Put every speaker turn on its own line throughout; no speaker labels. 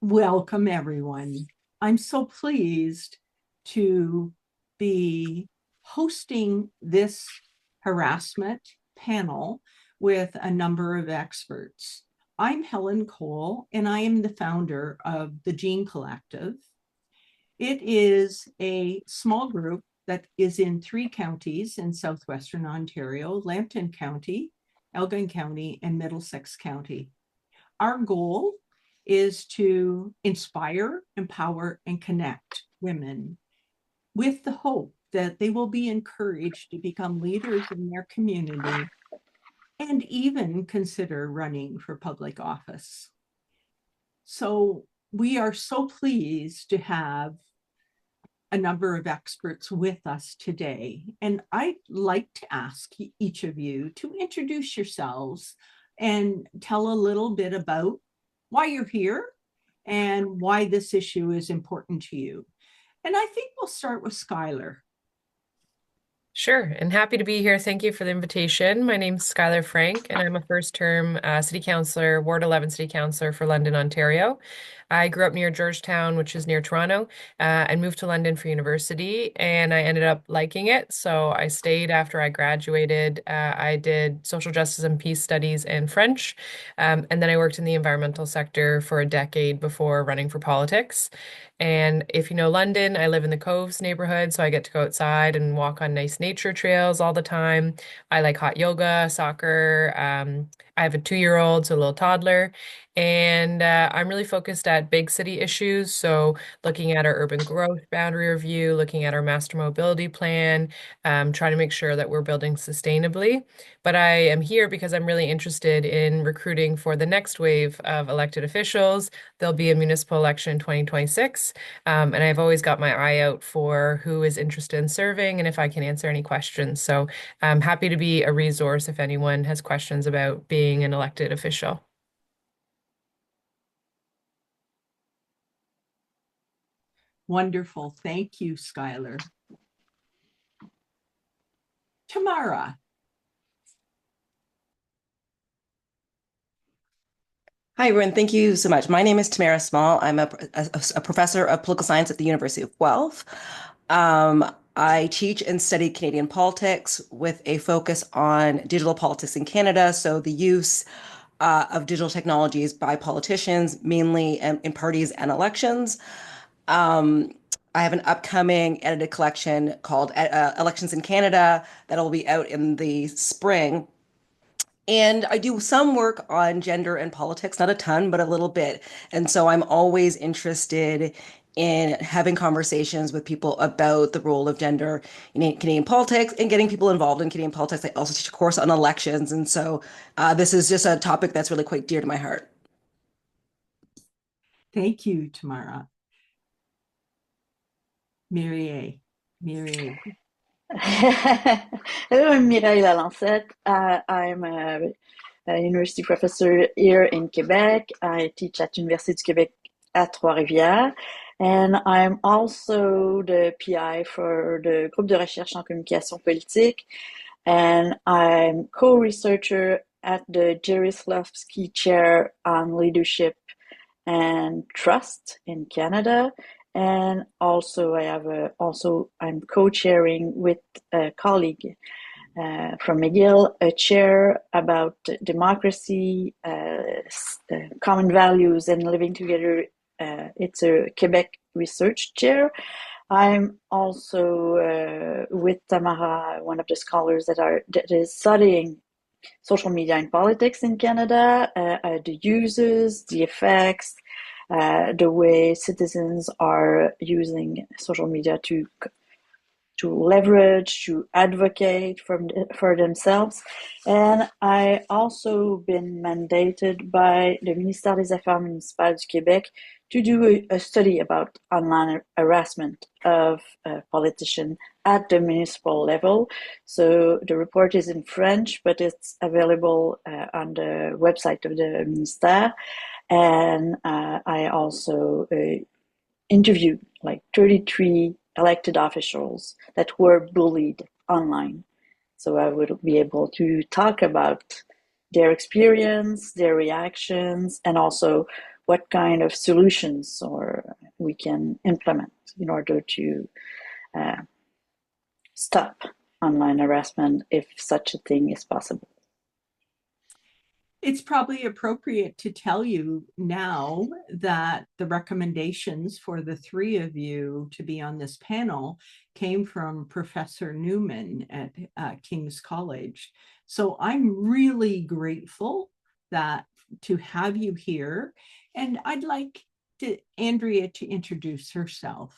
Welcome, everyone. I'm so pleased to be hosting this harassment panel with a number of experts. I'm Helen Cole, and I am the founder of the Gene Collective. It is a small group that is in 3 counties in southwestern Ontario: Lambton County, Elgin County, and Middlesex County. Our goal is to inspire, empower, and connect women with the hope that they will be encouraged to become leaders in their community and even consider running for public office. So we are so pleased to have a number of experts with us today. And I'd like to ask each of you to introduce yourselves and tell a little bit about why you're here and why this issue is important to you. And I think we'll start with Skylar.
Sure, and happy to be here. Thank you for the invitation. My name's Skylar Frank, and I'm a first-term city councillor, Ward 11 city councillor for London, Ontario. I grew up near Georgetown, which is near Toronto, and moved to London for university, and I ended up liking it. So I stayed after I graduated. I did social justice and peace studies and French, and then I worked in the environmental sector for a decade before running for politics. And if you know London, I live in the Coves neighborhood, so I get to go outside and walk on nice nature trails all the time. I like hot yoga, soccer. I have a 2-year-old, so a little toddler, and I'm really focused at big city issues. So looking at our urban growth boundary review, looking at our master mobility plan, trying to make sure that we're building sustainably. But I am here because I'm really interested in recruiting for the next wave of elected officials. There'll be a municipal election in 2026. And I've always got my eye out for who is interested in serving and if I can answer any questions. So I'm happy to be a resource if anyone has questions about being an elected official.
Wonderful. Thank you, Skylar. Tamara.
Hi, everyone. Thank you so much. My name is Tamara Small. I'm a professor of political science at the University of Guelph. I teach and study Canadian politics with a focus on digital politics in Canada. So the use of digital technologies by politicians, mainly in parties and elections. Um, I have an upcoming edited collection called Elections in Canada that will be out in the spring. And I do some work on gender and politics, not a ton, but a little bit. And so I'm always interested in having conversations with people about the role of gender in Canadian politics and getting people involved in Canadian politics. I also teach a course on elections. And so this is just a topic that's really quite dear to my heart.
Thank you, Tamara. Mireille. Mireille.
Hello, I'm Mireille Lalancette. I'm a university professor here in Quebec. I teach at Université du Québec at Trois-Rivières. And I'm also the PI for the groupe de recherche en communication politique. And I'm co-researcher at the Jarislowsky Chair on Leadership and Trust in Canada. And also, I'm co-chairing with a colleague from McGill, a chair about democracy, common values, and living together. It's a Quebec research chair. I'm also with Tamara, one of the scholars that is studying social media and politics in Canada, the uses, the effects, the way citizens are using social media to leverage, to advocate for themselves. And I also been mandated by the Ministère des Affaires municipales du Québec to do a study about online harassment of politicians at the municipal level. So the report is in French, but it's available on the website of the Ministère. And I also interviewed like 33 elected officials that were bullied online. So I would be able to talk about their experience, their reactions, and also what kind of solutions or we can implement in order to stop online harassment if such a thing is possible.
It's probably appropriate to tell you now that the recommendations for the three of you to be on this panel came from Professor Newman at King's College. So I'm really grateful to have you here. And I'd like Andrea to introduce herself.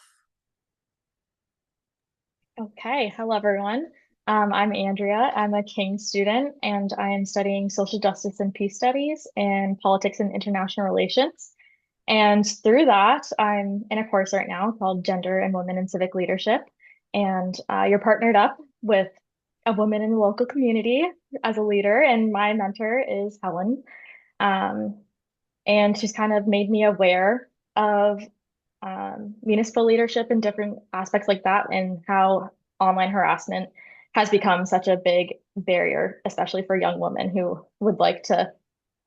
Okay, hello everyone. I'm Andrea. I'm a King student and I am studying social justice and peace studies and politics and international relations. And through that, I'm in a course right now called Gender and Women in Civic Leadership. And you're partnered up with a woman in the local community as a leader, and my mentor is Helen. Um, and she's kind of made me aware of municipal leadership and different aspects like that, and how online harassment has become such a big barrier, especially for young women who would like to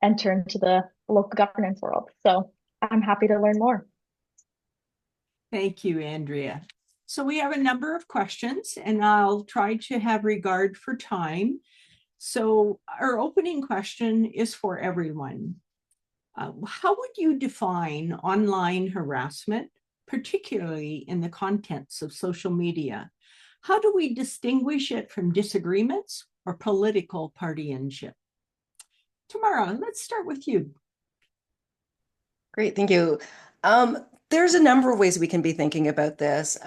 enter into the local governance world. So I'm happy to learn more.
Thank you, Andrea. So we have a number of questions, and I'll try to have regard for time. So our opening question is for everyone. How would you define online harassment, particularly in the contents of social media? How do we distinguish it from disagreements or political partisanship? Tamara, let's start with you.
Great, thank you. There's a number of ways we can be thinking about this.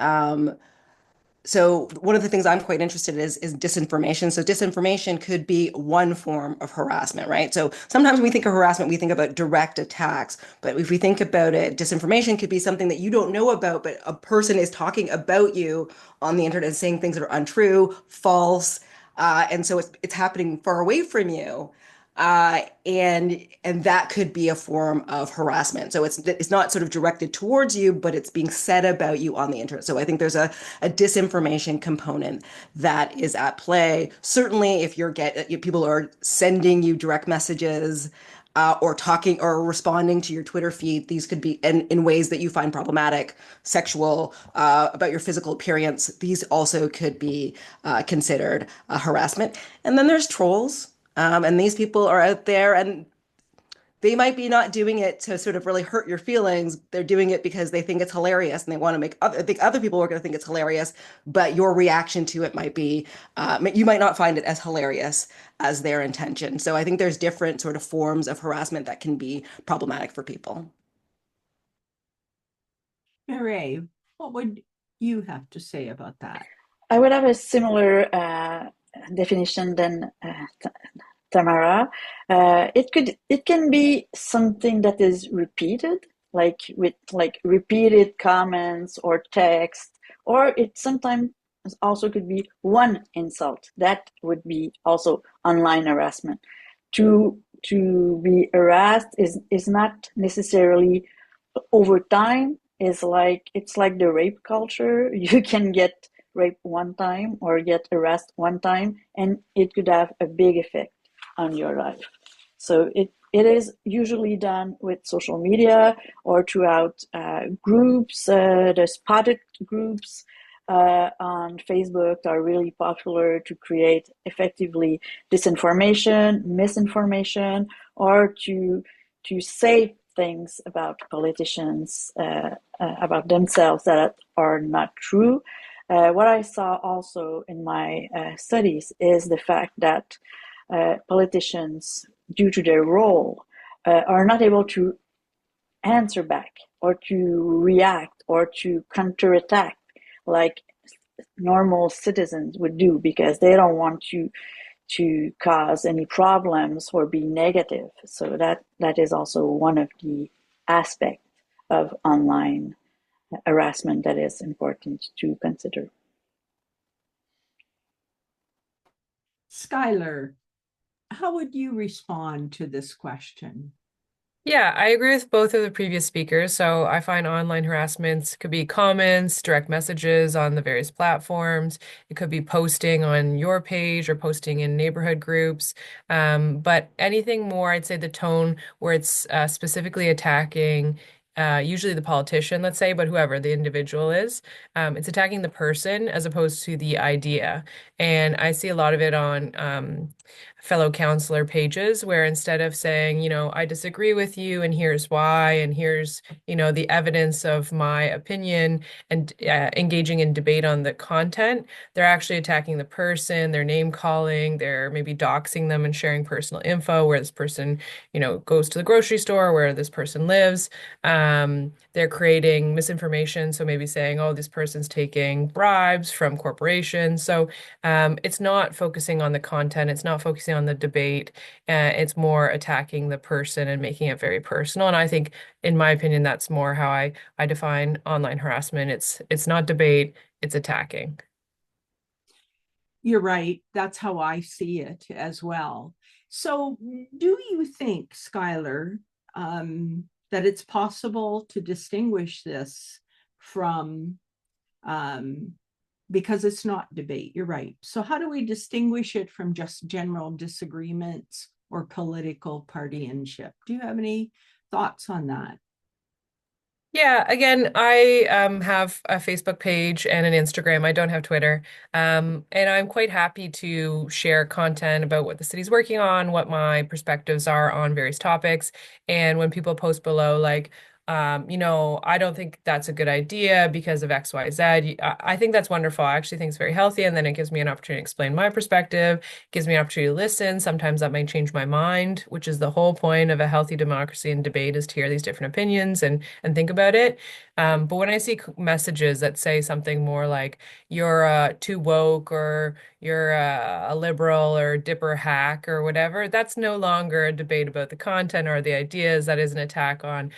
So one of the things I'm quite interested in is disinformation. So disinformation could be one form of harassment, right? So sometimes when we think of harassment, we think about direct attacks. But if we think about it, disinformation could be something that you don't know about, but a person is talking about you on the internet and saying things that are untrue, false, and so it's happening far away from you. And that could be a form of harassment. So it's not sort of directed towards you, but it's being said about you on the internet. So I think there's a disinformation component that is at play. Certainly, if people are sending you direct messages, or talking or responding to your Twitter feed, these could be in ways that you find problematic, sexual, about your physical appearance. These also could be considered harassment. And then there's trolls. And these people are out there and they might be not doing it to sort of really hurt your feelings. They're doing it because they think it's hilarious and they want to I think other people are going to think it's hilarious, but your reaction to it might be, you might not find it as hilarious as their intention. So I think there's different sort of forms of harassment that can be problematic for people.
Mireille, what would you have to say about that?
I would have a similar definition than Tamara. It can be something that is repeated, like with repeated comments or text, or it sometimes also could be one insult. That would be also online harassment. To be harassed is not necessarily over time. It's like the rape culture. You can get raped one time or get harassed one time, and it could have a big effect on your life. So it is usually done with social media or throughout groups. The spotted groups on Facebook are really popular to create effectively disinformation, misinformation, or to say things about politicians, about themselves that are not true. What I saw also in my studies is the fact that politicians, due to their role, are not able to answer back or to react or to counterattack like normal citizens would do, because they don't want to cause any problems or be negative. So that is also one of the aspects of online harassment that is important to consider.
Skylar, how would you respond to this question?
Yeah, I agree with both of the previous speakers. So I find online harassments could be comments, direct messages on the various platforms. It could be posting on your page or posting in neighborhood groups. But anything more, I'd say the tone where it's specifically attacking usually the politician, let's say, but whoever the individual is, it's attacking the person as opposed to the idea. And I see a lot of it on fellow counselor pages where instead of saying, I disagree with you and here's why, and here's, the evidence of my opinion and engaging in debate on the content, they're actually attacking the person, they're name calling, they're maybe doxing them and sharing personal info where this person, goes to the grocery store, where this person lives. They're creating misinformation. So maybe saying, oh, this person's taking bribes from corporations. So it's not focusing on the content, it's not focusing on the debate, it's more attacking the person and making it very personal. And I think, in my opinion, that's more how I define online harassment. It's not debate, it's attacking.
You're right. That's how I see it as well. So, do you think, Skylar, that it's possible to distinguish this from, um, because it's not debate? You're right. So, how do we distinguish it from just general disagreements or political partisanship? Do you have any thoughts on that?
Yeah, again, I have a Facebook page and an Instagram. I don't have Twitter. And I'm quite happy to share content about what the city's working on, what my perspectives are on various topics. And when people post below, like, I don't think that's a good idea because of X, Y, Z. I think that's wonderful. I actually think it's very healthy. And then it gives me an opportunity to explain my perspective, gives me an opportunity to listen. Sometimes that might change my mind, which is the whole point of a healthy democracy and debate, is to hear these different opinions and think about it. But when I see messages that say something more like you're too woke, or you're a liberal or dipper hack or whatever, that's no longer a debate about the content or the ideas. That is an attack on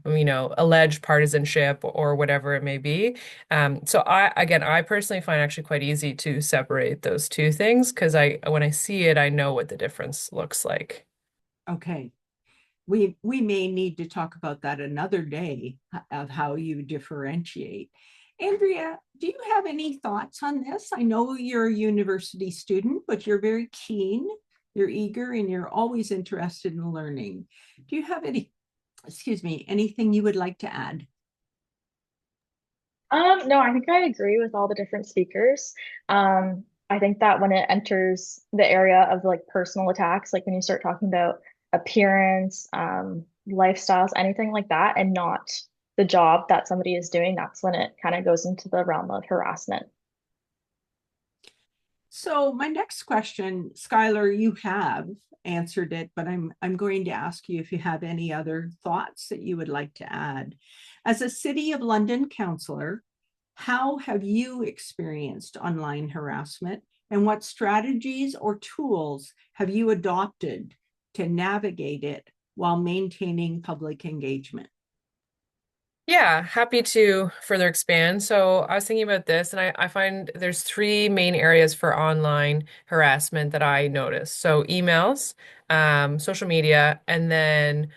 alleged partisanship or whatever it may be. So I personally find actually quite easy to separate those two things because when I see it, I know what the difference looks like.
Okay. We may need to talk about that another day of how you differentiate. Andrea, do you have any thoughts on this? I know you're a university student, but you're very keen, you're eager, and you're always interested in learning. Do you have anything you would like to add?
No, I think I agree with all the different speakers. I think that when it enters the area of like personal attacks, like when you start talking about appearance, lifestyles, anything like that, and not the job that somebody is doing, that's when it kind of goes into the realm of harassment.
So my next question, Skylar, you have answered it, but I'm going to ask you if you have any other thoughts that you would like to add. As a City of London councillor, how have you experienced online harassment, and what strategies or tools have you adopted to navigate it while maintaining public engagement?
Yeah, happy to further expand. So I was thinking about this, and I find there's three main areas for online harassment that I notice. So emails, social media, and then,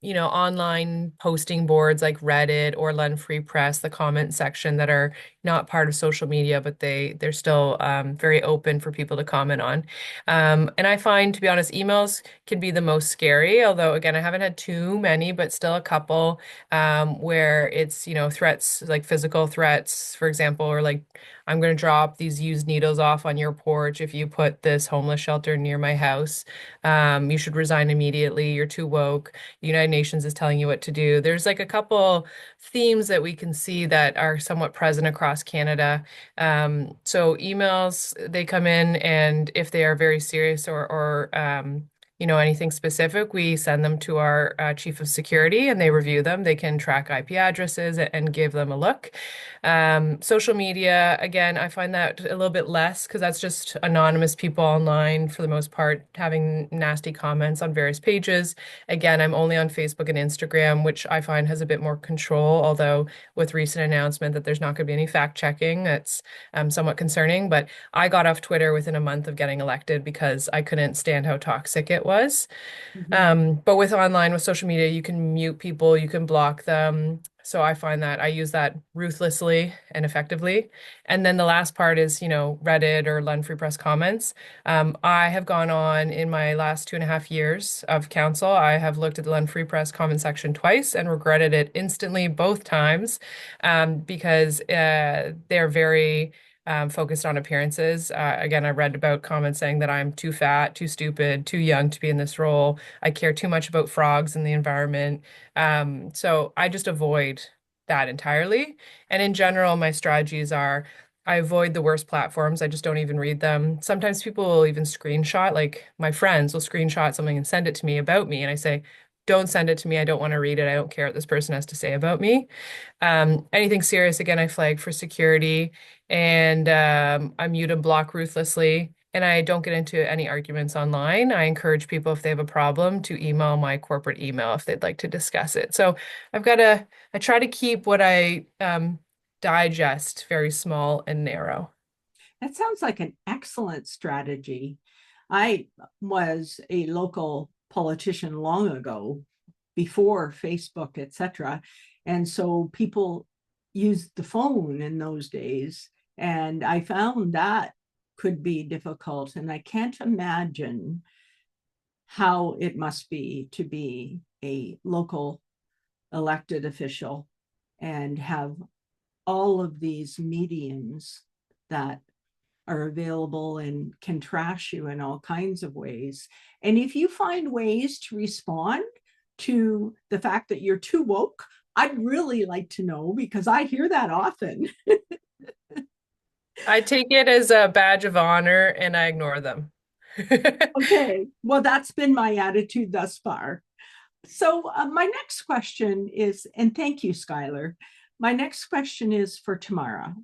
online posting boards like Reddit or London Free Press, the comment section that are not part of social media, but they're still very open for people to comment on. And I find, to be honest, emails can be the most scary, although again, I haven't had too many, but still a couple where it's, threats like physical threats, for example, or like, I'm going to drop these used needles off on your porch if you put this homeless shelter near my house. You should resign immediately. You're too woke. The United Nations is telling you what to do. There's like a couple themes that we can see that are somewhat present across Canada. So emails, they come in, and if they are very serious or anything specific, we send them to our chief of security and they review them. They can track IP addresses and give them a look. Social media, again, I find that a little bit less because that's just anonymous people online for the most part having nasty comments on various pages. Again, I'm only on Facebook and Instagram, which I find has a bit more control, although with recent announcement that there's not going to be any fact checking, that's somewhat concerning. But I got off Twitter within a month of getting elected because I couldn't stand how toxic it was. was. But with online, with social media, you can mute people, you can block them. So I find that I use that ruthlessly and effectively. And then the last part is, Reddit or Lund Free Press comments. I have gone on in my last 2.5 years of council. I have looked at the Lund Free Press comment section twice and regretted it instantly both times, because they're very focused on appearances. Again, I read about comments saying that I'm too fat, too stupid, too young to be in this role. I care too much about frogs and the environment. So I just avoid that entirely. And in general, my strategies are I avoid the worst platforms. I just don't even read them. Sometimes people will even screenshot, like my friends will screenshot something and send it to me about me. And I say, don't send it to me. I don't want to read it. I don't care what this person has to say about me. Anything serious, again, I flag for security, and I mute and block ruthlessly. And I don't get into any arguments online. I encourage people, if they have a problem, to email my corporate email if they'd like to discuss it. So I try to keep what I digest very small and narrow.
That sounds like an excellent strategy. I was a local politician long ago, before Facebook, etc. And so people used the phone in those days. And I found that could be difficult. And I can't imagine how it must be to be a local elected official and have all of these mediums that are available and can trash you in all kinds of ways. And if you find ways to respond to the fact that you're too woke, I'd really like to know, because I hear that often.
I take it as a badge of honor and I ignore them.
Okay, well, that's been my attitude thus far. So my next question is, and thank you, Skylar. My next question is for Tamara.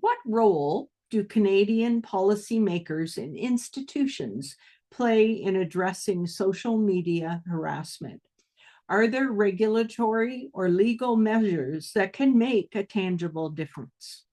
What role do Canadian policymakers and institutions play in addressing social media harassment? Are there regulatory or legal measures that can make a tangible difference?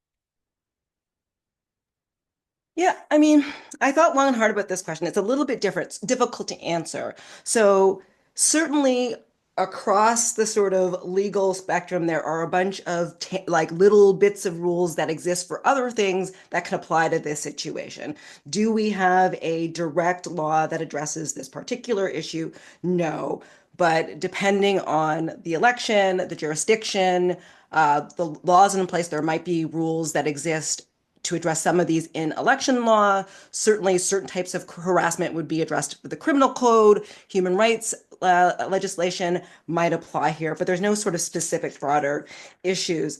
Yeah, I mean, I thought long and hard about this question. It's a little bit different, it's difficult to answer. So, certainly across the sort of legal spectrum, there are a bunch of like little bits of rules that exist for other things that can apply to this situation. Do we have a direct law that addresses this particular issue? No. But depending on the election, the jurisdiction, the laws in place, there might be rules that exist to address some of these in election law. Certainly, certain types of harassment would be addressed with the criminal code. Human rights legislation might apply here, but there's no sort of specific broader issues.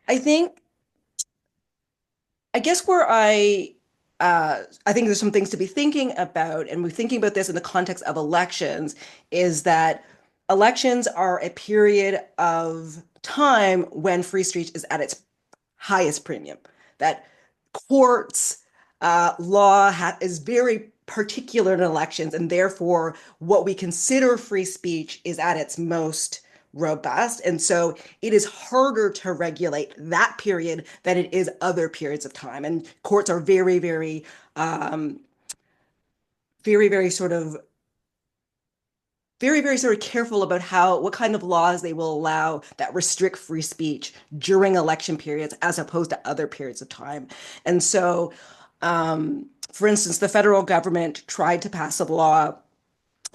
I think, I guess where I think there's some things to be thinking about, and we're thinking about this in the context of elections, is that elections are a period of time when free speech is at its highest premium. That courts, law is very particular in elections, and therefore what we consider free speech is at its most robust. And so it is harder to regulate that period than it is other periods of time. And courts are very sort of very sort of careful about what kind of laws they will allow that restrict free speech during election periods as opposed to other periods of time. And so, for instance, the federal government tried to pass a law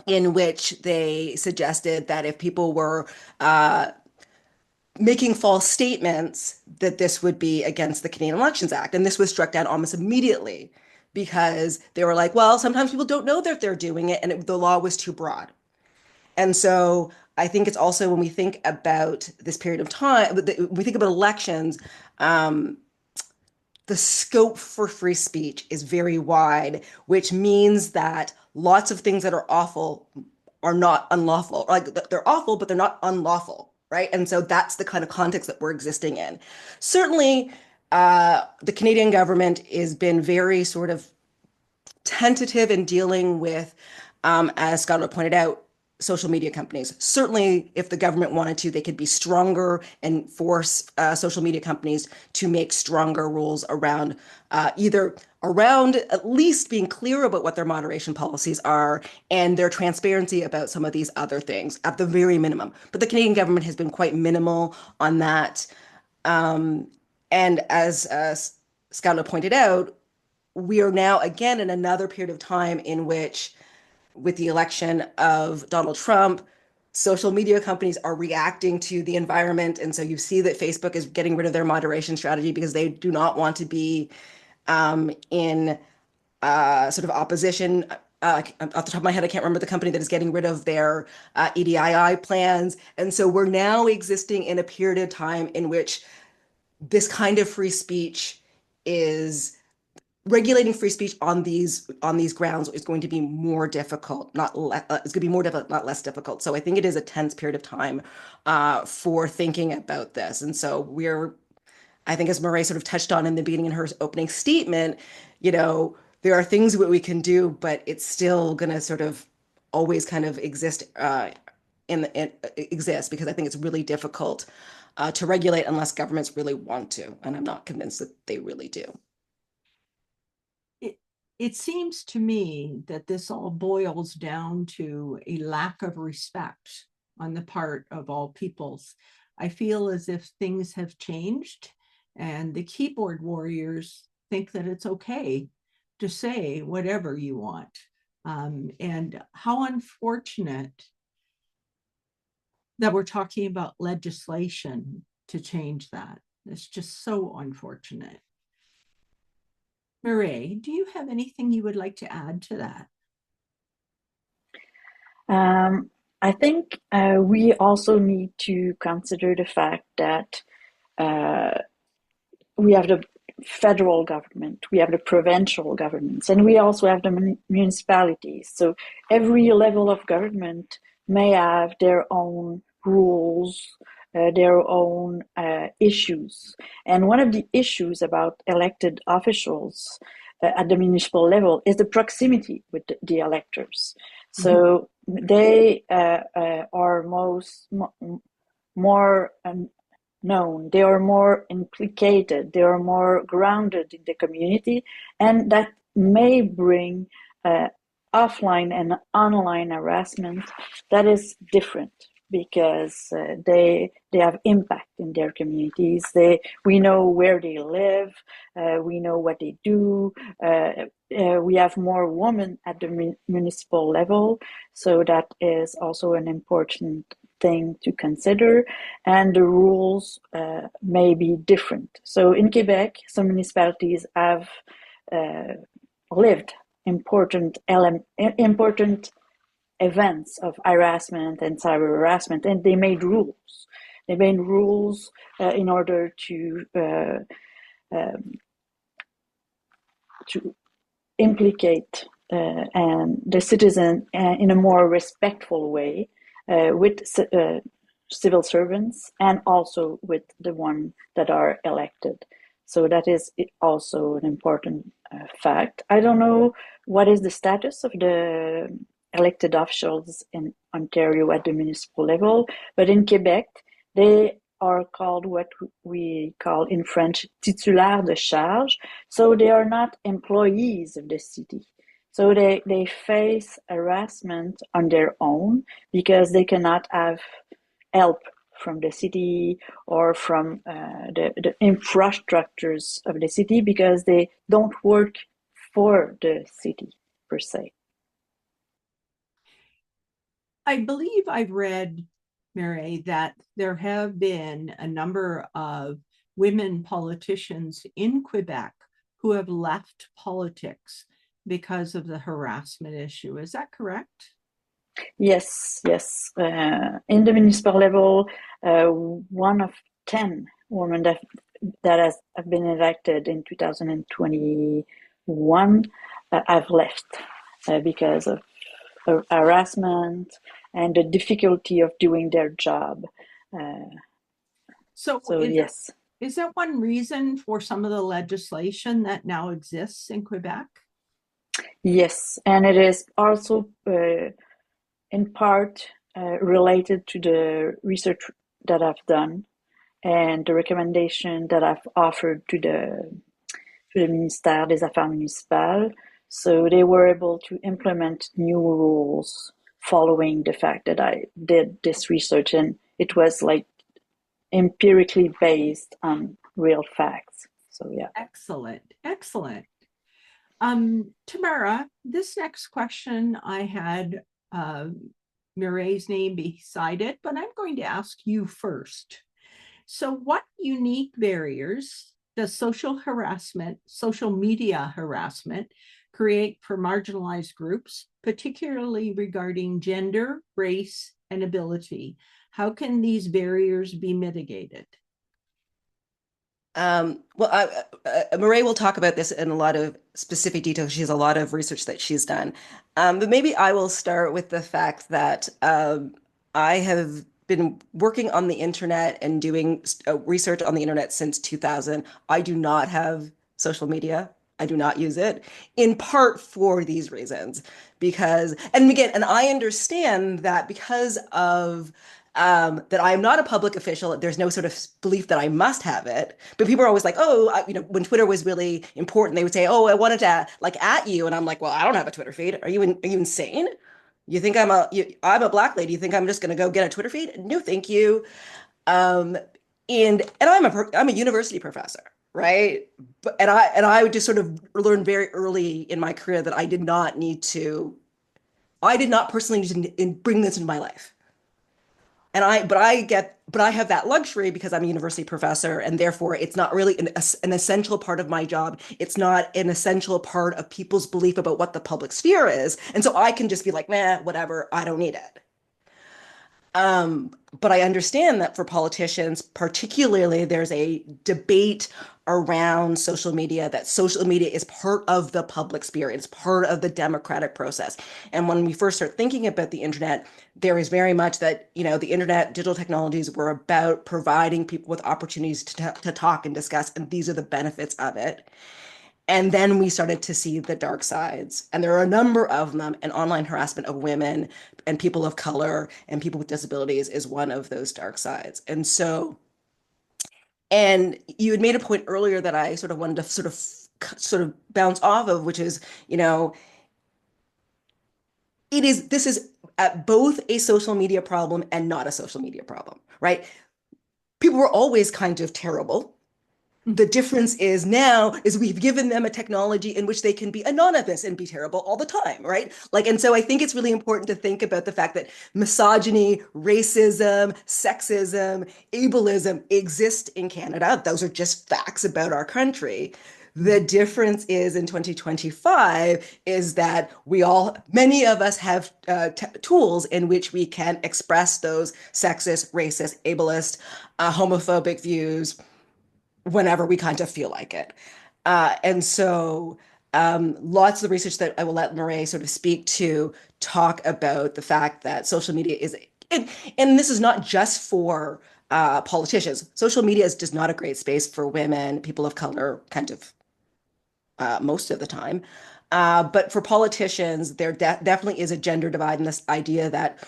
in which they suggested that if people were making false statements, that this would be against the Canadian Elections Act. And this was struck down almost immediately because they were like, well, sometimes people don't know that they're doing it, and the law was too broad. And so I think it's also when we think about this period of time, when we think about elections, the scope for free speech is very wide, which means that lots of things that are awful are not unlawful. Like they're awful, but they're not unlawful, right? And so that's the kind of context that we're existing in. Certainly, the Canadian government has been very sort of tentative in dealing with, as Scott pointed out, social media companies. Certainly, if the government wanted to, they could be stronger and force social media companies to make stronger rules around either around at least being clear about what their moderation policies are and their transparency about some of these other things at the very minimum. But the Canadian government has been quite minimal on that. And as Skylar pointed out, we are now again in another period of time in which, with the election of Donald Trump, social media companies are reacting to the environment. And so you see that Facebook is getting rid of their moderation strategy because they do not want to be in sort of opposition. Off the top of my head, I can't remember the company that is getting rid of their EDII plans. And so we're now existing in a period of time in which this kind of free speech is regulating free speech on these grounds is going to be more difficult, not it's going to be more difficult, not less difficult. So I think it is a tense period of time for thinking about this. And so I think as Murray sort of touched on in the beginning in her opening statement, there are things that we can do, but it's still going to sort of always kind of exist exist because I think it's really difficult to regulate unless governments really want to. And I'm not convinced that they really do.
It seems to me that this all boils down to a lack of respect on the part of all peoples. I feel as if things have changed and the keyboard warriors think that it's okay to say whatever you want. And how unfortunate that we're talking about legislation to change that. It's just so unfortunate. Murray, do you have anything you would like to add to that?
I think we also need to consider the fact that we have the federal government, we have the provincial governments, and we also have the municipalities. So every level of government may have their own rules, their own issues. And one of the issues about elected officials at the municipal level is the proximity with the electors. So they are more known, they are more implicated, they are more grounded in the community, and that may bring offline and online harassment that is different because they have impact in their communities. We know where they live, we know what they do. We have more women at the municipal level, so that is also an important thing to consider, and the rules may be different. So in Quebec, some municipalities have lived important events of harassment and cyber harassment, and they made rules. They made rules in order to implicate and the citizen in a more respectful way with civil servants and also with the ones that are elected. So that is also an important fact. I don't know what is the status of the elected officials in Ontario at the municipal level, but in Quebec, they are called what we call in French titulaires de charge. So they are not employees of the city. So they face harassment on their own because they cannot have help from the city or from the infrastructures of the city because they don't work for the city per se.
I believe I've read, Mary, that there have been a number of women politicians in Quebec who have left politics because of the harassment issue. Is that correct?
Yes. In the municipal level, 1 of 10 women that have been elected in 2021 have left because of harassment and the difficulty of doing their job.
So
yes.
Is that one reason for some of the legislation that now exists in Quebec?
Yes, and it is also in part related to the research that I've done and the recommendation that I've offered to the Ministère des Affaires Municipales. So they were able to implement new rules following the fact that I did this research, and it was like empirically based on real facts. So yeah.
Excellent, excellent. Tamara, this next question, I had Mireille's name beside it, but I'm going to ask you first. So what unique barriers does social media harassment create for marginalized groups, particularly regarding gender, race, and ability? How can these barriers be mitigated?
Mireille will talk about this in a lot of specific detail. She has a lot of research that she's done. But maybe I will start with the fact that I have been working on the internet and doing research on the internet since 2000. I do not have social media. I do not use it, in part for these reasons. And I understand that because of that I'm not a public official. There's no sort of belief that I must have it. But people are always like, oh, when Twitter was really important, they would say, oh, I wanted to like at you. And I'm like, well, I don't have a Twitter feed. Are you insane? You think I'm a black lady? You think I'm just going to go get a Twitter feed? No, thank you. Um, and I'm a university professor, right? And I would just sort of learn very early in my career that I did not personally need to bring this into my life. But I have that luxury because I'm a university professor, and therefore it's not really an essential part of my job. It's not an essential part of people's belief about what the public sphere is. And so I can just be like, nah, whatever, I don't need it. But I understand that for politicians, particularly, there's a debate around social media, that social media is part of the public sphere, it's part of the democratic process. And when we first start thinking about the internet, there is very much that, the internet, digital technologies were about providing people with opportunities to talk and discuss, and these are the benefits of it. And then we started to see the dark sides. And there are a number of them, and online harassment of women and people of color and people with disabilities is one of those dark sides. And you had made a point earlier that I sort of wanted to sort of bounce off of, which is, this is at both a social media problem and not a social media problem, right? People were always kind of terrible. The difference is now is we've given them a technology in which they can be anonymous and be terrible all the time, right? And so I think it's really important to think about the fact that misogyny, racism, sexism, ableism exist in Canada. Those are just facts about our country. The difference is in 2025 is that many of us have tools in which we can express those sexist, racist, ableist, homophobic views whenever we kind of feel like it. And so lots of the research that I will let Mireille sort of speak to talk about the fact that social media and this is not just for politicians. Social media is just not a great space for women, people of color, kind of most of the time. But for politicians, there definitely is a gender divide in this idea that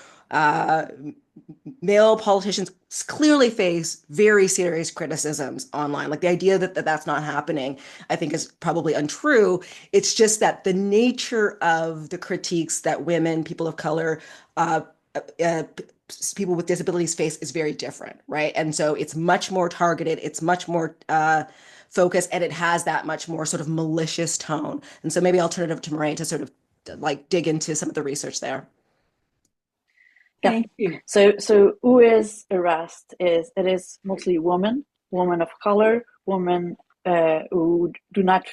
male politicians clearly face very serious criticisms online. Like the idea that that's not happening, I think is probably untrue. It's just that the nature of the critiques that women, people of color, people with disabilities face is very different, right? And so it's much more targeted, it's much more focused, and it has that much more sort of malicious tone. And so maybe I'll turn it over to Mireille to sort of dig into some of the research there.
Thank you.
So who is harassed is mostly women of color, women who do not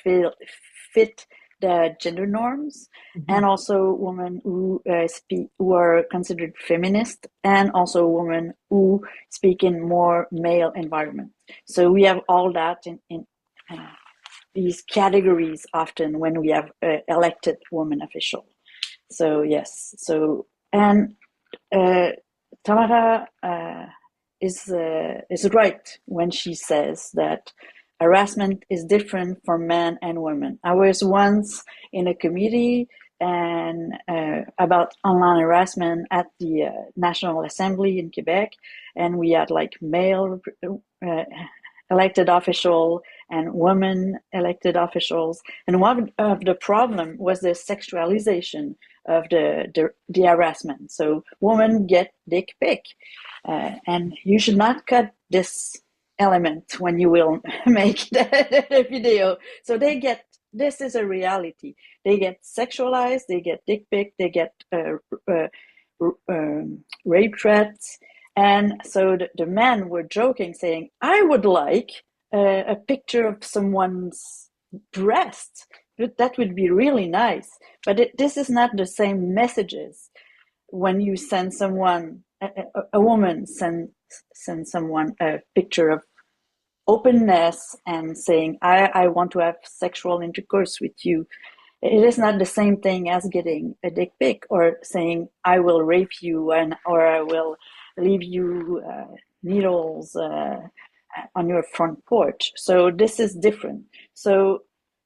fit the gender norms, and also women who who are considered feminist, and also women who speak in more male environment. So we have all that in these categories often when we have elected women official. So yes, and Tamara is right when she says that harassment is different for men and women. I was once in a committee and about online harassment at the National Assembly in Quebec, and we had like male elected official and women elected officials, and one of the problem was the sexualization of the harassment. So women get dick pic, and you should not cut this element when you will make the video. So they get, this is a reality. They get sexualized, they get dick pic, they get rape threats. And so the men were joking, saying, I would like a picture of someone's breast. That would be really nice. But this is not the same messages when you send someone, a woman send someone a picture of openness and saying, I want to have sexual intercourse with you. It is not the same thing as getting a dick pic or saying, I will rape you or I will leave you needles on your front porch. So this is different. So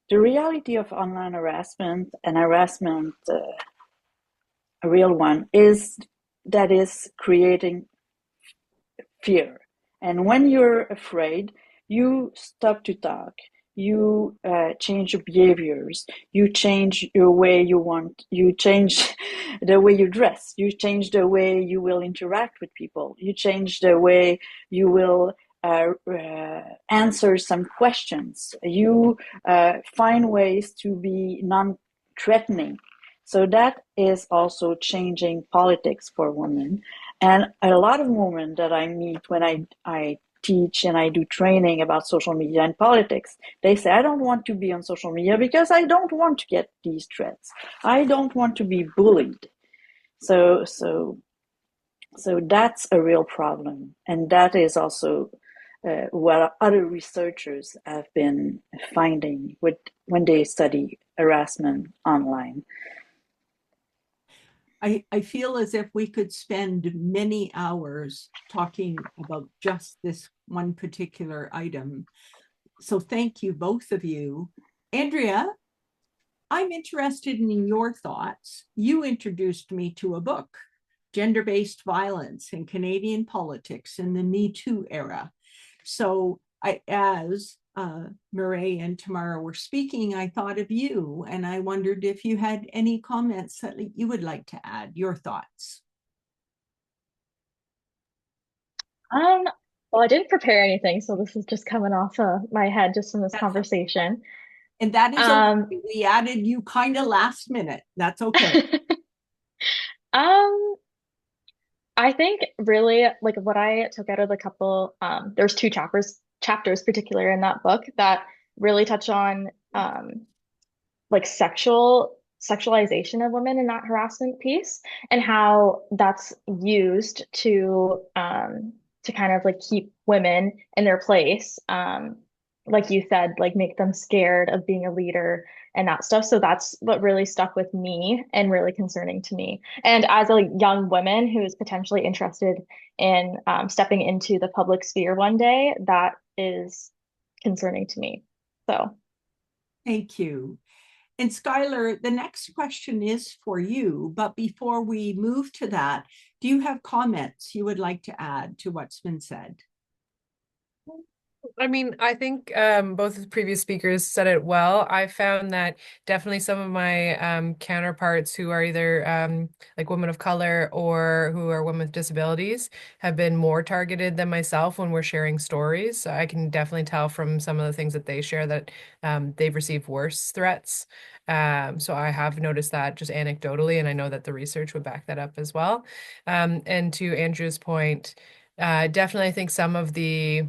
the reality of online harassment and harassment, a real one, is that is creating fear. And when you're afraid, you stop to talk. You change your behaviors. You change your way you want. You change the way you dress. You change the way you will interact with people. You change the way you will answer some questions. You find ways to be non-threatening. So that is also changing politics for women. And a lot of women that I meet when I teach and I do training about social media and politics, they say, I don't want to be on social media because I don't want to get these threats. I don't want to be bullied. So that's a real problem. And that is also what other researchers have been finding when they study harassment online.
I feel as if we could spend many hours talking about just this one particular item. So thank you, both of you. Andrea, I'm interested in your thoughts. You introduced me to a book, Gender-Based Violence in Canadian Politics in the Me Too Era. So as Murray and Tamara were speaking, I thought of you, and I wondered if you had any comments that you would like to add, your thoughts.
Well, I didn't prepare anything, so this is just coming off my head just from this conversation.
And that is okay. We added you kind of last minute. That's okay.
I think really like what I took out of the couple, there's two chapters particular in that book that really touch on like sexualization of women in that harassment piece and how that's used to kind of like keep women in their place. Like you said, like make them scared of being a leader and that stuff. So that's what really stuck with me and really concerning to me. And as a young woman who is potentially interested in stepping into the public sphere one day, that is concerning to me. So
Thank you. And Skylar, the next question is for you, but before we move to that, do you have comments you would like to add to what's been said?
I mean, I think both of the previous speakers said it well. I found that definitely some of my counterparts who are either like women of color or who are women with disabilities have been more targeted than myself when we're sharing stories. So I can definitely tell from some of the things that they share that they've received worse threats. So I have noticed that just anecdotally, and I know that the research would back that up as well. And to Andrew's point, definitely I think some of the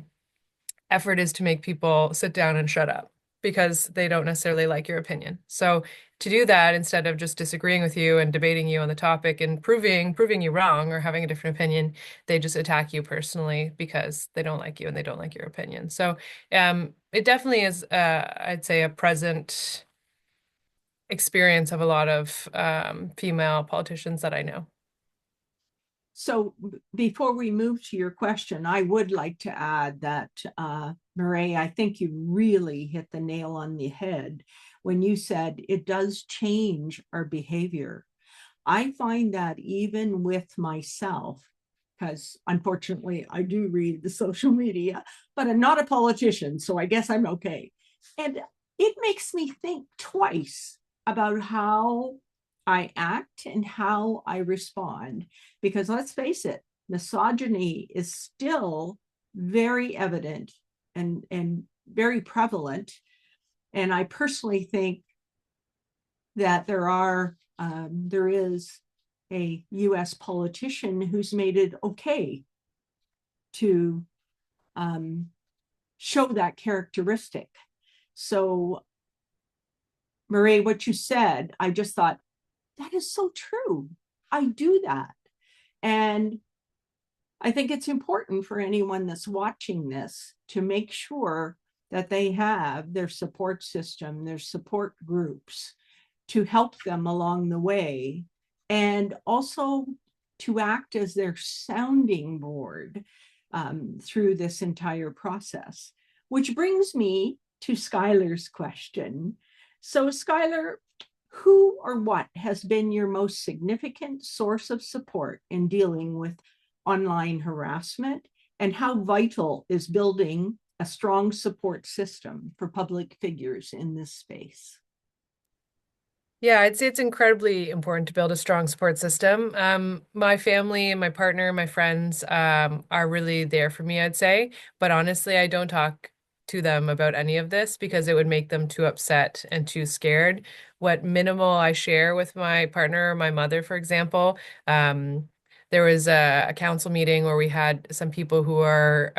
effort is to make people sit down and shut up because they don't necessarily like your opinion. So to do that, instead of just disagreeing with you and debating you on the topic and proving you wrong or having a different opinion, they just attack you personally because they don't like you and they don't like your opinion. So it definitely is, I'd say, a present experience of a lot of female politicians that I know.
So before we move to your question, I would like to add that, Murray, I think you really hit the nail on the head when you said it does change our behavior. I find that even with myself, because unfortunately I do read the social media, but I'm not a politician, so I guess I'm okay. And it makes me think twice about how I act and how I respond. Because let's face it, misogyny is still very evident and very prevalent. And I personally think that there is a US politician who's made it okay to show that characteristic. So, Marie, what you said, I just thought, that is so true. I do that. And I think it's important for anyone that's watching this to make sure that they have their support system, their support groups to help them along the way, and also to act as their sounding board through this entire process. Which brings me to Skylar's question. So, Skylar, who or what has been your most significant source of support in dealing with online harassment, and how vital is building a strong support system for public figures in this space?
Yeah, I'd say it's incredibly important to build a strong support system. My family and my partner, my friends, are really there for me, I'd say. But honestly, I don't talk to them about any of this because it would make them too upset and too scared. What minimal I share with my partner or my mother, for example, there was a council meeting where we had some people who are,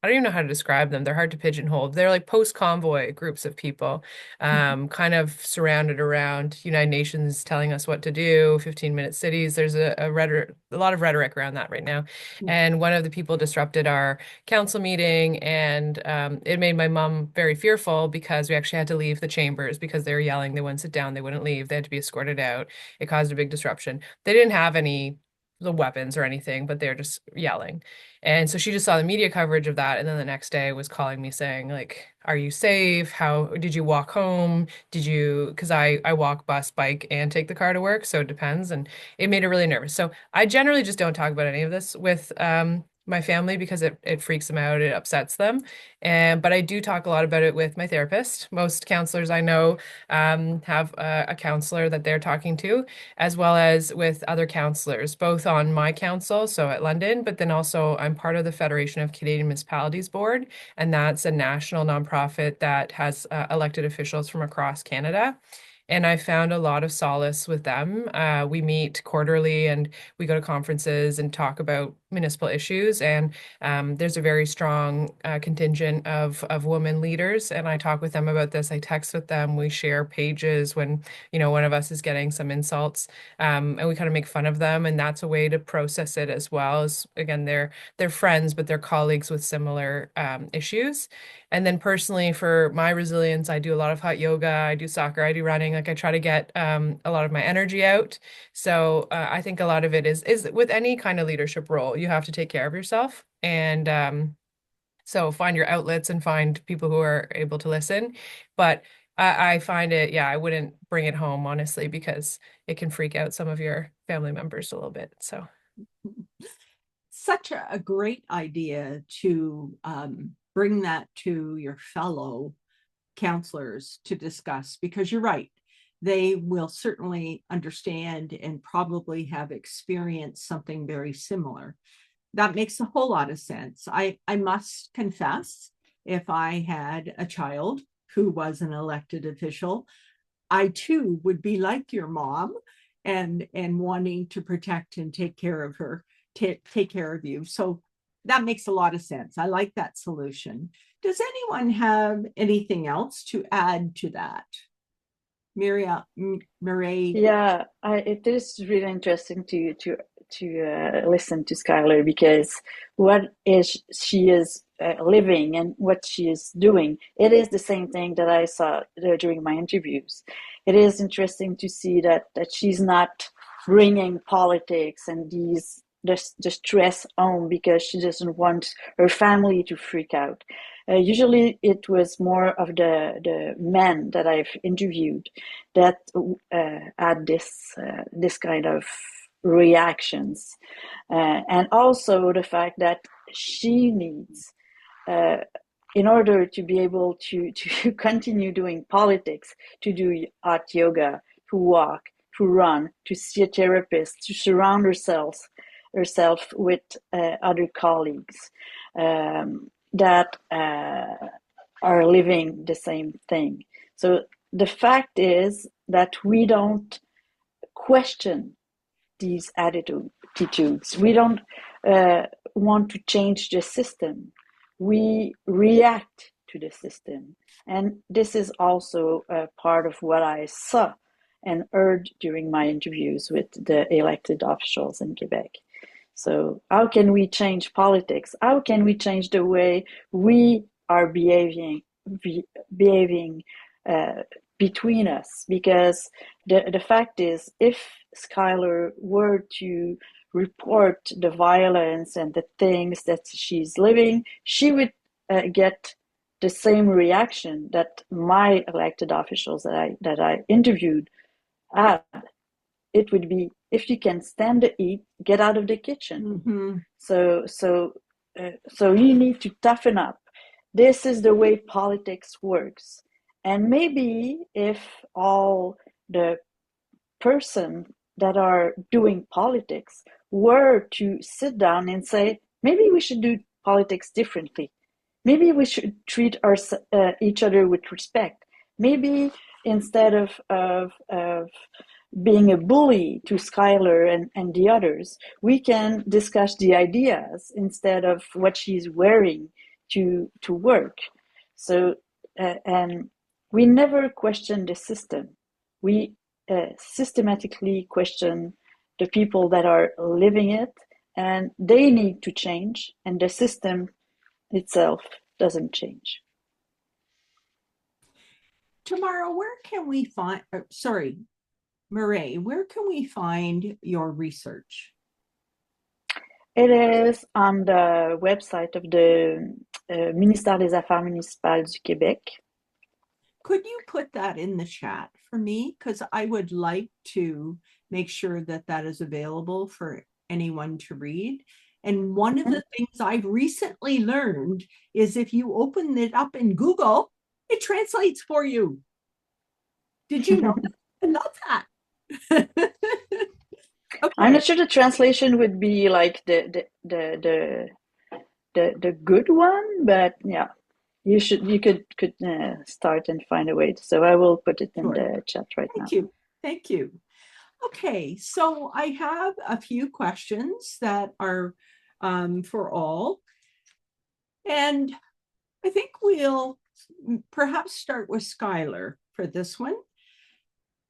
I don't even know how to describe them. They're hard to pigeonhole. They're like post-convoy groups of people, kind of surrounded around United Nations telling us what to do, 15-minute cities. There's a lot of rhetoric around that right now. And one of the people disrupted our council meeting, and it made my mom very fearful because we actually had to leave the chambers because they were yelling. They wouldn't sit down. They wouldn't leave. They had to be escorted out. It caused a big disruption. They didn't have any the weapons or anything, but they're just yelling. And so she just saw the media coverage of that. And then the next day was calling me saying, like, are you safe? How did you walk home? Did you, because I walk, bus, bike, and take the car to work. So it depends. And it made her really nervous. So I generally just don't talk about any of this with my family because it freaks them out, it upsets them. And but I do talk a lot about it with my therapist. Most counselors I know have a counselor that they're talking to, as well as with other counselors, both on my council, so at London, but then also I'm part of the Federation of Canadian Municipalities Board, and that's a national nonprofit that has elected officials from across Canada. And I found a lot of solace with them. We meet quarterly and we go to conferences and talk about municipal issues. And there's a very strong contingent of women leaders. And I talk with them about this. I text with them. We share pages when, one of us is getting some insults. And we kind of make fun of them. And that's a way to process it as well as, again, they're friends, but they're colleagues with similar issues. And then personally, for my resilience, I do a lot of hot yoga, I do soccer, I do running. Like I try to get a lot of my energy out. So I think a lot of it is with any kind of leadership role, you have to take care of yourself. And so find your outlets and find people who are able to listen. But I find it, yeah, I wouldn't bring it home, honestly, because it can freak out some of your family members a little bit. So
Such a great idea to bring that to your fellow counselors to discuss, because you're right. They will certainly understand and probably have experienced something very similar. That makes a whole lot of sense. I must confess, if I had a child who was an elected official, I too would be like your mom and wanting to protect and take care of her, take care of you. So that makes a lot of sense. I like that solution. Does anyone have anything else to add to that? Marie?
Yeah, it is really interesting to listen to Skylar, because what is she is living and what she is doing, it is the same thing that I saw during my interviews. It is interesting to see that she's not bringing politics and the stress home because she doesn't want her family to freak out. Usually, it was more of the men that I've interviewed that had this kind of reactions, and also the fact that she needs, uh, in order to be able to continue doing politics, to do hot yoga, to walk, to run, to see a therapist, to surround herself with other colleagues that are living the same thing. So the fact is that we don't question these attitudes. We don't want to change the system. We react to the system. And this is also part of what I saw and heard during my interviews with the elected officials in Quebec. So, how can we change politics? How can we change the way we are behaving uh, between us? Because the fact is, if Skylar were to report the violence and the things that she's living, she would get the same reaction that my elected officials that I interviewed had. It would be, if you can stand the heat, get out of the kitchen.
Mm-hmm.
So you need to toughen up. This is the way politics works. And maybe if all the person that are doing politics were to sit down and say, maybe we should do politics differently. Maybe we should treat each other with respect. Maybe instead of being a bully to Skylar and the others, we can discuss the ideas instead of what she's wearing to work. So, and we never question the system. We systematically question the people that are living it, and they need to change, and the system itself doesn't change.
Tamara, where can we find, Murray, where can we find your research?
It is on the website of the Ministère des Affaires municipales du Québec.
Could you put that in the chat for me? Because I would like to make sure that that is available for anyone to read. And one of the things I've recently learned is if you open it up in Google, it translates for you. Did you know that? Not that. Okay.
I'm not sure the translation would be like the good one, but yeah, you could start and find a way. So I will put it in the chat right now.
Thank you. Okay, so I have a few questions that are for all, and I think we'll perhaps start with Skylar for this one.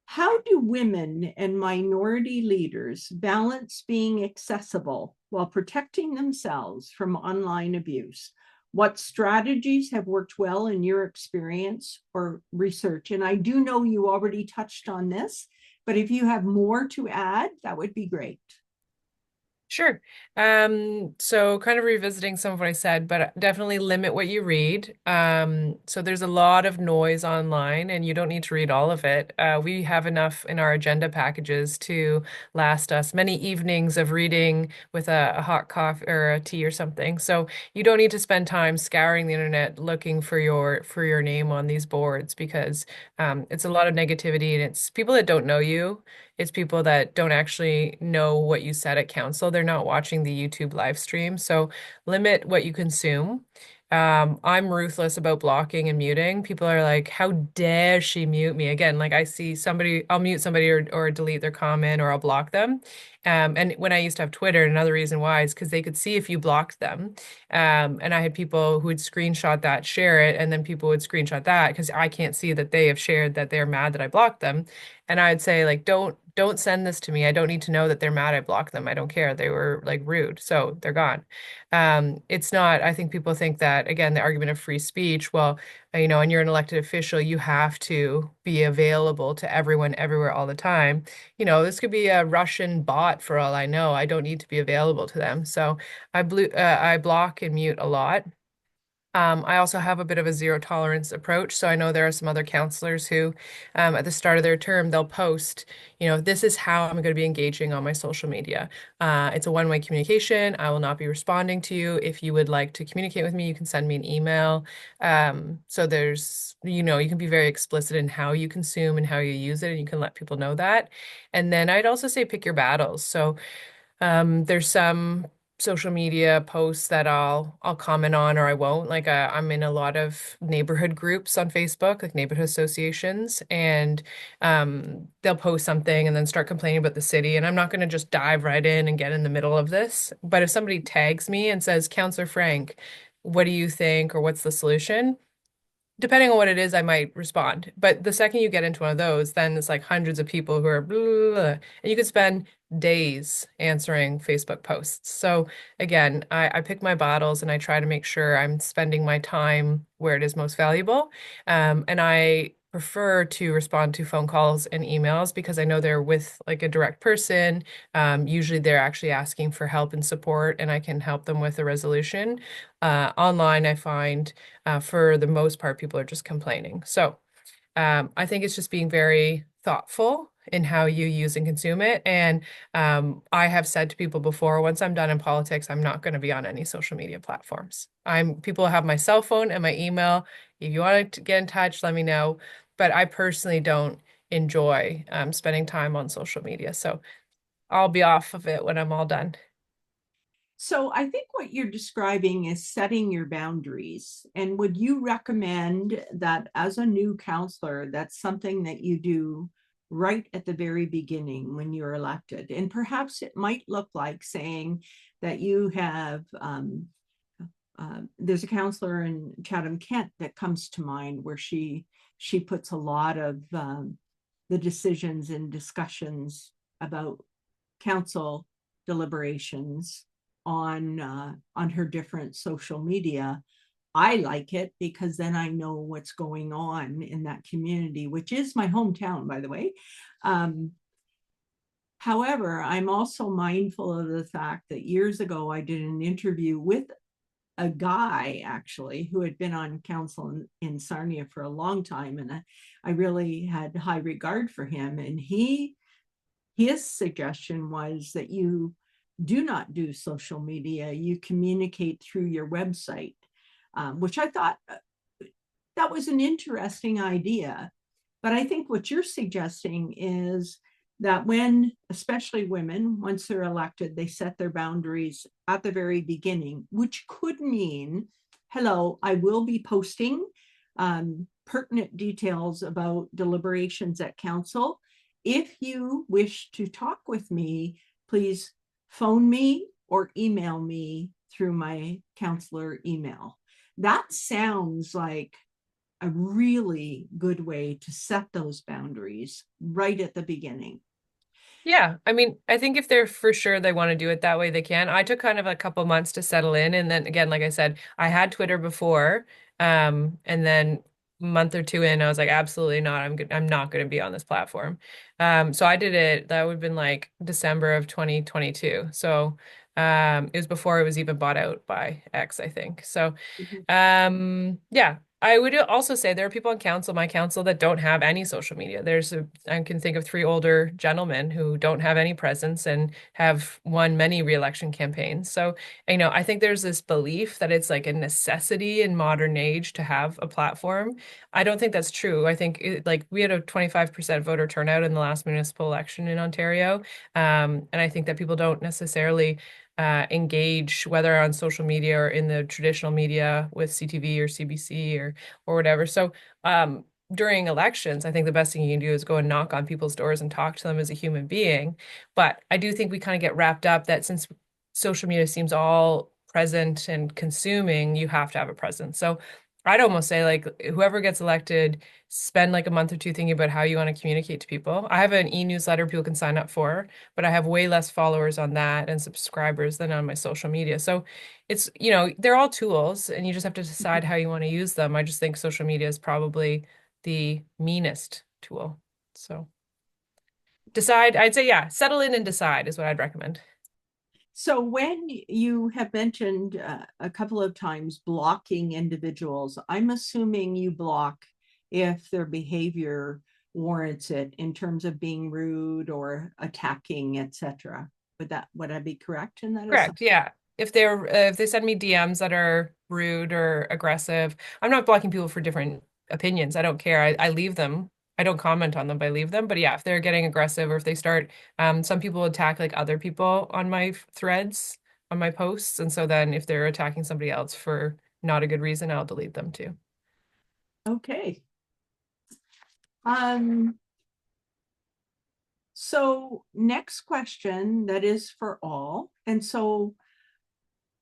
How do women and minority leaders balance being accessible while protecting themselves from online abuse? What strategies have worked well in your experience or research? And I do know you already touched on this, but if you have more to add, that would be great.
Sure. So kind of revisiting some of what I said, but definitely limit what you read. So there's a lot of noise online and you don't need to read all of it. We have enough in our agenda packages to last us many evenings of reading with a hot coffee or a tea or something. So you don't need to spend time scouring the internet looking for your name on these boards because it's a lot of negativity and it's people that don't know you. It's people that don't actually know what you said at council. They're not watching the YouTube live stream. So limit what you consume. I'm ruthless about blocking and muting. People are like, how dare she mute me? Again, like I see somebody, I'll mute somebody or delete their comment or I'll block them. And when I used to have Twitter, another reason why is because they could see if you blocked them. And I had people who would screenshot that, share it, and then people would screenshot that because I can't see that they have shared that they're mad that I blocked them. And I'd say like, don't send this to me. I don't need to know that they're mad I blocked them. I don't care. They were like rude. So they're gone. It's not, I think people think that, again, the argument of free speech, well, and you're an elected official, you have to be available to everyone, everywhere, all the time. This could be a Russian bot but for all I know, I don't need to be available to them. So I block and mute a lot. I also have a bit of a zero tolerance approach. So I know there are some other counselors who, at the start of their term, they'll post, this is how I'm going to be engaging on my social media. It's a one-way communication. I will not be responding to you. If you would like to communicate with me, you can send me an email. So you can be very explicit in how you consume and how you use it, and you can let people know that. And then I'd also say pick your battles. So there's some social media posts that I'll comment on or I won't. Like I'm in a lot of neighborhood groups on Facebook, like neighborhood associations, and they'll post something and then start complaining about the city. And I'm not going to just dive right in and get in the middle of this. But if somebody tags me and says, Counselor Frank, what do you think or what's the solution? Depending on what it is, I might respond. But the second you get into one of those, then it's like hundreds of people who are blah, blah, blah, and you could spend days answering Facebook posts. So again, I pick my battles and I try to make sure I'm spending my time where it is most valuable. And I prefer to respond to phone calls and emails because I know they're with like a direct person. Usually they're actually asking for help and support, and I can help them with a resolution. Online, I find for the most part, people are just complaining. So I think it's just being very thoughtful in how you use and consume it. And I have said to people before, once I'm done in politics, I'm not going to be on any social media platforms. People have my cell phone and my email. If you want to get in touch, let me know. But I personally don't enjoy spending time on social media. So I'll be off of it when I'm all done.
So I think what you're describing is setting your boundaries. And would you recommend that as a new counselor, that's something that you do right at the very beginning when you're elected? And perhaps it might look like saying that you have, there's a counselor in Chatham-Kent that comes to mind where she puts a lot of the decisions and discussions about council deliberations on her different social media. I like it because then I know what's going on in that community, which is my hometown, by the way. However, I'm also mindful of the fact that years ago I did an interview with a guy actually who had been on council in Sarnia for a long time, and I really had high regard for him. And his suggestion was that you do not do social media, you communicate through your website, which I thought that was an interesting idea. But I think what you're suggesting is that when, especially women, once they're elected, they set their boundaries at the very beginning, which could mean, hello, I will be posting pertinent details about deliberations at council. If you wish to talk with me, please phone me or email me through my counselor email. That sounds like a really good way to set those boundaries right at the beginning.
Yeah, I mean, I think if they're for sure they want to do it that way, they can. I took kind of a couple months to settle in, and then again, like I said, I had Twitter before, and then a month or two in, I was like, absolutely not. I'm not going to be on this platform. So I did it. That would have been like December of 2022. So it was before it was even bought out by X, I think. So yeah. I would also say there are people on council, my council, that don't have any social media. I can think of three older gentlemen who don't have any presence and have won many re-election campaigns. So, I think there's this belief that it's like a necessity in modern age to have a platform. I don't think that's true. I think like we had a 25% voter turnout in the last municipal election in Ontario. And I think that people don't necessarily engage, whether on social media or in the traditional media with CTV or CBC or whatever. So during elections, I think the best thing you can do is go and knock on people's doors and talk to them as a human being. But I do think we kind of get wrapped up that since social media seems all present and consuming, you have to have a presence. So I'd almost say like whoever gets elected, spend like a month or two thinking about how you want to communicate to people. I have an e-newsletter people can sign up for, but I have way less followers on that and subscribers than on my social media. So it's, they're all tools and you just have to decide how you want to use them. I just think social media is probably the meanest tool. So decide. I'd say, yeah, settle in and decide is what I'd recommend.
So when you have mentioned a couple of times blocking individuals, I'm assuming you block if their behavior warrants it in terms of being rude or attacking, etc. Would I be correct in that?
Correct. Yeah. If they send me DMs that are rude or aggressive, I'm not blocking people for different opinions. I don't care. I leave them. I don't comment on them, but I leave them. But yeah, if they're getting aggressive or if they start, some people attack like other people on my threads, on my posts. And so then if they're attacking somebody else for not a good reason, I'll delete them too.
Okay. So next question that is for all. And so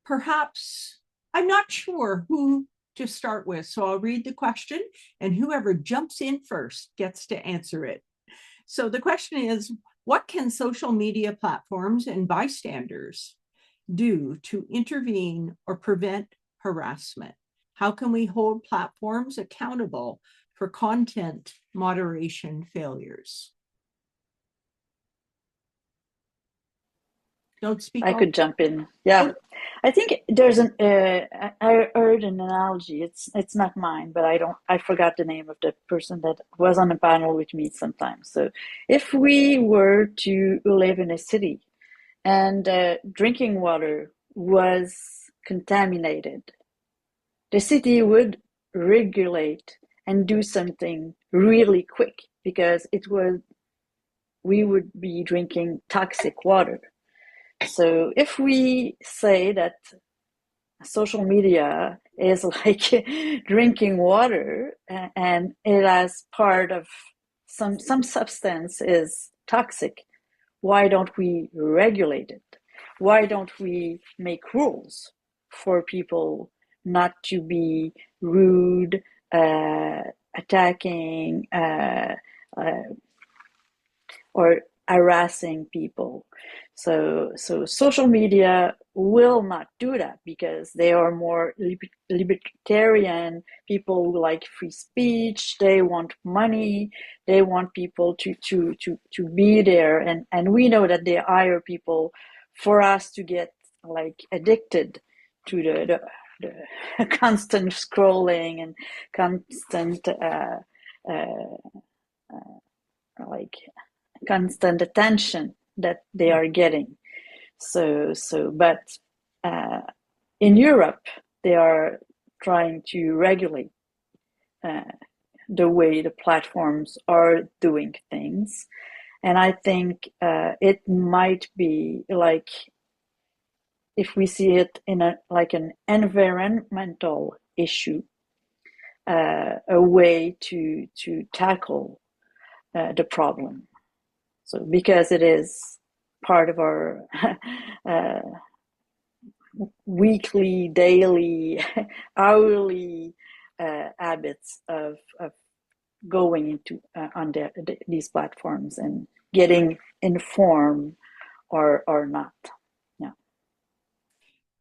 perhaps I'm not sure who to start with. So I'll read the question and whoever jumps in first gets to answer it. So the question is, what can social media platforms and bystanders do to intervene or prevent harassment? How can we hold platforms accountable for content moderation failures? Don't speak.
I could jump in. Yeah. I think there's I heard an analogy. It's not mine, but I forgot the name of the person that was on the panel with me sometimes. So if we were to live in a city and drinking water was contaminated, the city would regulate and do something really quick because we would be drinking toxic water. So if we say that social media is like drinking water and it has part of some substance is toxic, why don't we regulate it? Why don't we make rules for people not to be rude, attacking, or harassing people? So social media will not do that because they are more libertarian people who like free speech. They want money. They want people to be there, and we know that they hire people for us to get like addicted to the constant scrolling and constant like constant attention that they are getting. But in Europe, they are trying to regulate the way the platforms are doing things. And I think it might be like, if we see it in like an environmental issue, a way to tackle the problem. So because it is part of our weekly, daily, hourly habits of going into on these platforms and getting informed or not. Yeah,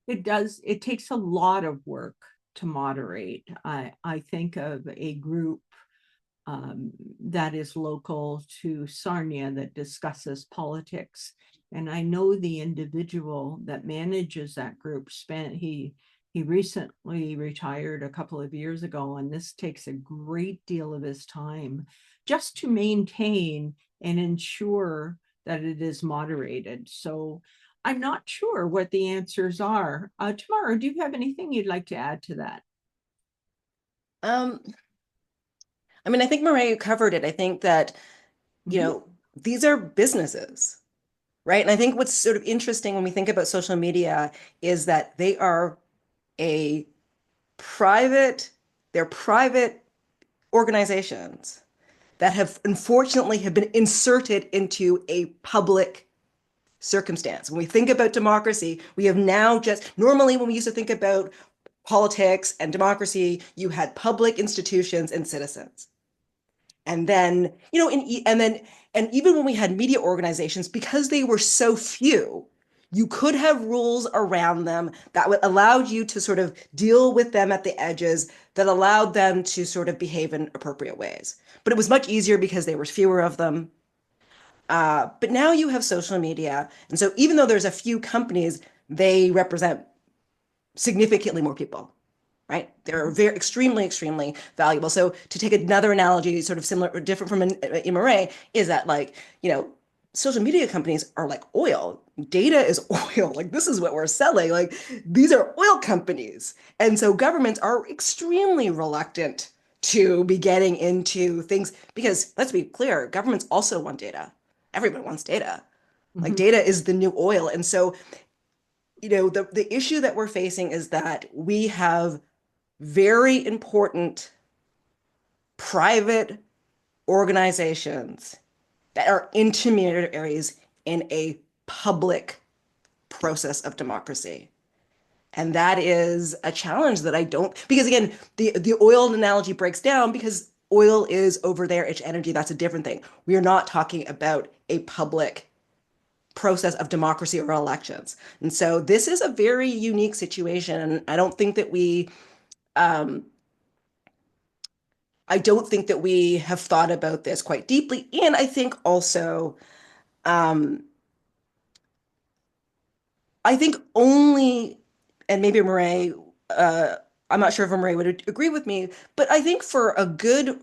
it takes a lot of work to moderate. I think of a group that is local to Sarnia that discusses politics. And I know the individual that manages that group he recently retired a couple of years ago, and this takes a great deal of his time just to maintain and ensure that it is moderated. So I'm not sure what the answers are. Tamara, do you have anything you'd like to add to that?
I mean, I think Maria covered it. I think that, these are businesses, right? And I think what's sort of interesting when we think about social media is that they're private organizations that have unfortunately have been inserted into a public circumstance. When we think about democracy, we have now normally when we used to think about politics and democracy, you had public institutions and citizens. And then, and even when we had media organizations, because they were so few, you could have rules around them that would allow you to sort of deal with them at the edges, that allowed them to sort of behave in appropriate ways. But it was much easier because there were fewer of them. But now you have social media. And so even though there's a few companies, they represent significantly more people, right? They're very extremely valuable. So to take another analogy, sort of similar or different from an MRA, is that like, social media companies are like oil. Data is oil. Like this is what we're selling. Like these are oil companies. And so governments are extremely reluctant to be getting into things because let's be clear, governments also want data. Everyone wants data. Like data is the new oil. And so the issue that we're facing is that we have very important private organizations that are intermediaries in a public process of democracy. And that is a challenge that I don't, because again, the oil analogy breaks down because oil is over there, it's energy, that's a different thing. We are not talking about a public process of democracy or elections. And so this is a very unique situation. And I don't think that we have thought about this quite deeply. And I think also, um, I think only, and maybe Murray, I'm not sure if Murray would agree with me, but I think for a good